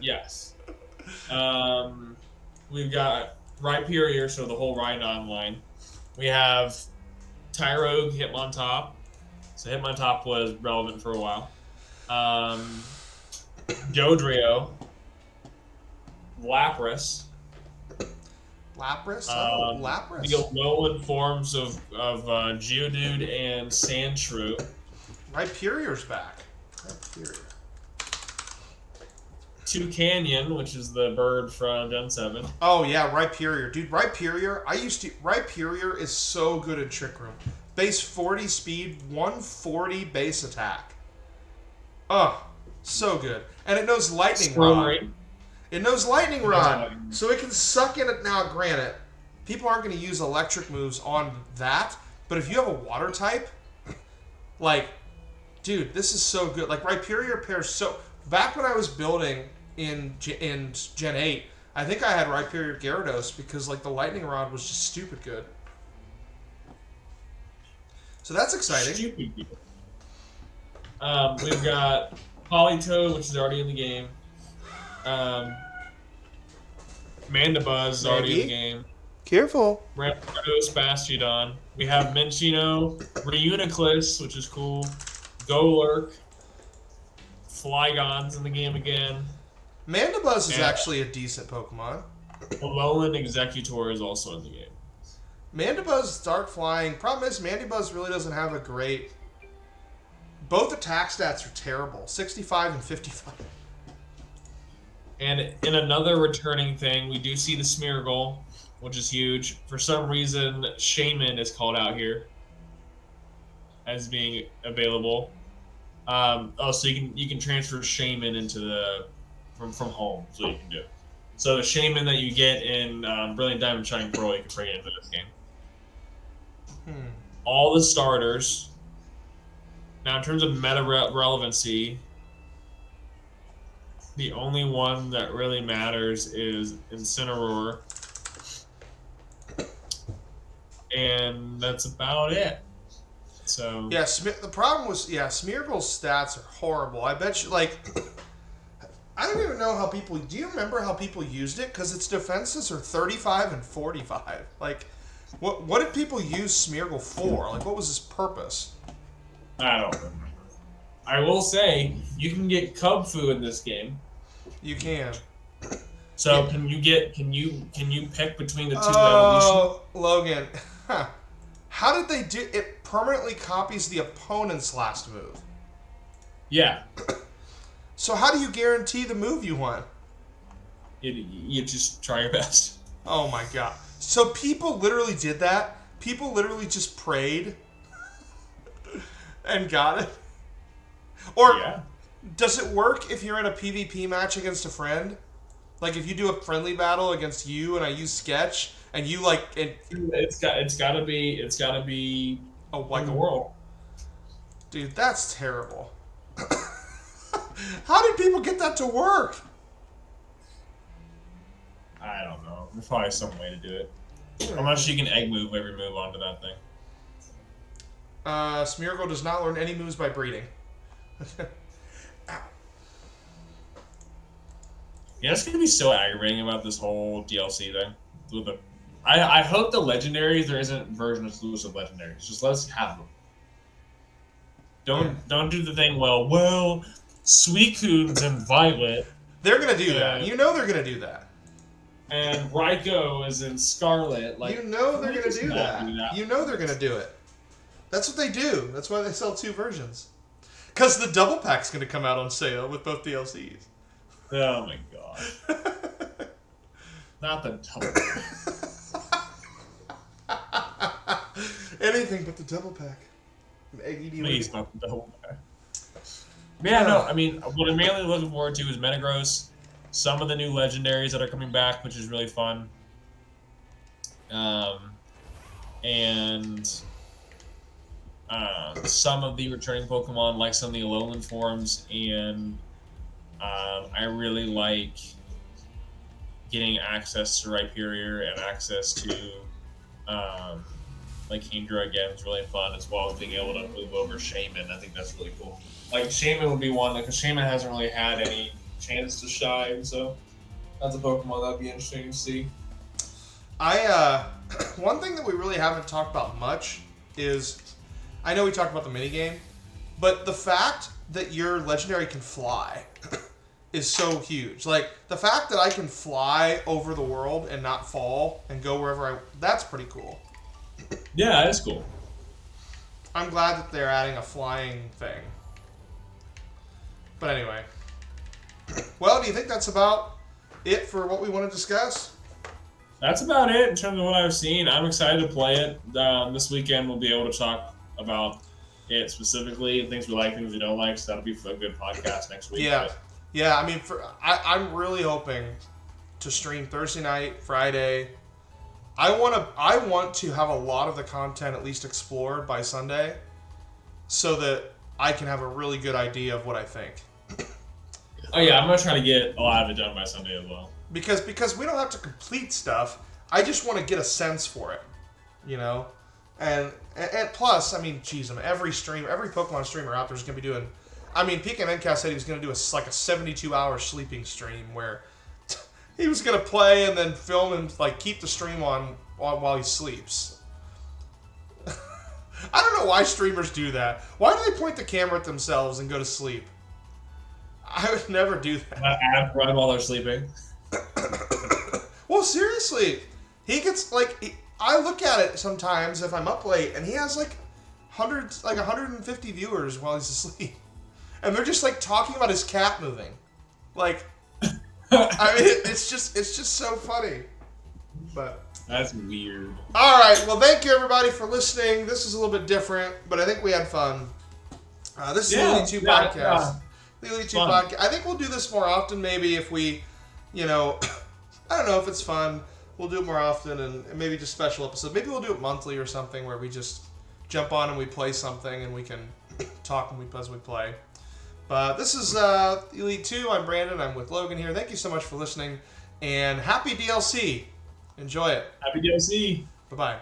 Yes. We've got Rhyperior, so the whole Rhydon line. We have Tyrogue, Hitmontop. So Hitmontop was relevant for a while. Dodrio. Lapras. Lapras? Lapras. The Alolan forms of Geodude and Sandshrew. Rhyperior's back. Rhyperior. Toucannon, which is the bird from Gen 7. Oh yeah, Rhyperior. Dude, Rhyperior is so good in Trick Room. Base 40 speed, 140 base attack. Oh, so good. And it knows Lightning Rod. It knows Lightning Rod. So it can suck in it. Now, granted, people aren't going to use electric moves on that, but if you have a water type, like, dude, this is so good. Like, Rhyperior pairs so... Back when I was building in Gen 8, I think I had Rhyperior Gyarados because, like, the Lightning Rod was just stupid good. So that's exciting. Stupid good. We've got Politoed, which is already in the game. Mandibuzz is already in the game. Careful. Rampardos, Bastiodon. We have Minccino, Reuniclus, which is cool. Golurk. Flygon's in the game again. Mandibuzz is actually a decent Pokemon. Alolan Executor is also in the game. Mandibuzz Dark Flying. Problem is, Mandibuzz really doesn't have a great... Both attack stats are terrible. 65 and 55. And in another returning thing, we do see the Smeargle, which is huge. For some reason, Shaman is called out here as being available. So you can transfer Shaman into the from home, so you can do. So the Shaman that you get in Brilliant Diamond Shining Pearl, you can bring into this game. All the starters. Now, in terms of meta relevancy, the only one that really matters is Incineroar. And that's about it. So yeah, the problem was, Smeargle's stats are horrible. I bet you, like, I don't even know how people... Do you remember how people used it? Because its defenses are 35 and 45. Like, what did people use Smeargle for? Like, what was his purpose? I don't remember. I will say, you can get Cubfu in this game. You can. So Yeah. can you pick between the two evolutions? Oh, Logan. Huh. How did they do it? Permanently copies the opponent's last move. Yeah. So how do you guarantee the move you want? You just try your best. Oh my god. So people literally did that? People literally just prayed and got it? Or Yeah. does it work if you're in a PvP match against a friend? Like if you do a friendly battle against you and I use Sketch and you like It's gotta be like a world. Dude, that's terrible. How did people get that to work? I don't know. There's probably some way to do it. Unless you can egg move every move onto that thing. Smeargle does not learn any moves by breeding. Yeah, it's gonna be so aggravating about this whole DLC thing. I hope the legendaries there isn't version exclusive legendaries. Just let us have them. Don't do the thing. Well, Suicune's in Violet, They're gonna do that. You know they're gonna do that. and Raikou is in Scarlet. Like, You know they're we gonna just do not that. do that. You know they're gonna do it. That's what they do. That's why they sell 2 versions. Because the double pack's gonna come out on sale with both DLCs. Oh my god. Not the double. Anything but the double pack. Please, not the double pack. Yeah, no, I mean, what I'm mainly looking forward to is Metagross, some of the new legendaries that are coming back, which is really fun. And some of the returning Pokemon, like some of the Alolan forms, and I really like getting access to Rhyperior and access to like Kingdra again is really fun, as well as being able to move over Shaman. I think that's really cool. Like Shaman would be one, because Shaman hasn't really had any chance to shine, so that's a Pokemon that'd be interesting to see. One thing that we really haven't talked about much is, I know we talked about the minigame, but the fact that your legendary can fly is so huge. Like, the fact that I can fly over the world and not fall and go wherever that's pretty cool. Yeah, that's cool. I'm glad that they're adding a flying thing. But anyway. Well, do you think that's about it for what we want to discuss? That's about it in terms of what I've seen. I'm excited to play it. This weekend we'll be able to talk about it specifically, things we like, things we don't like, so that'll be for a good podcast next week. Yeah. Yeah, I mean, I'm really hoping to stream Thursday night, Friday. I want to have a lot of the content at least explored by Sunday, so that I can have a really good idea of what I think. Oh yeah, I'm gonna try to get a lot of it done by Sunday as well. Because we don't have to complete stuff. I just want to get a sense for it, you know. And plus, I mean, geez, every Pokemon streamer out there is gonna be doing. I mean, Pika Mencast said he was gonna do a 72-hour sleeping stream where he was gonna play and then film and like keep the stream on while he sleeps. I don't know why streamers do that. Why do they point the camera at themselves and go to sleep? I would never do that. Ad run while they're sleeping. Well, seriously, he gets like I look at it sometimes if I'm up late, and he has like 150 viewers while he's asleep, and they're just like talking about his cat moving, like. I mean, it's just so funny, but that's weird. All right, well, thank you everybody for listening. This is a little bit different, but I think we had fun. This is the Elite 2 podcast. The Elite 2 podcast. I think we'll do this more often. Maybe if we, I don't know if it's fun. We'll do it more often, and maybe just special episodes. Maybe we'll do it monthly or something where we just jump on and we play something, and we can talk as we play. But this is Elite 2. I'm Brandon. I'm with Logan here. Thank you so much for listening. And happy DLC. Enjoy it. Happy DLC. Bye-bye.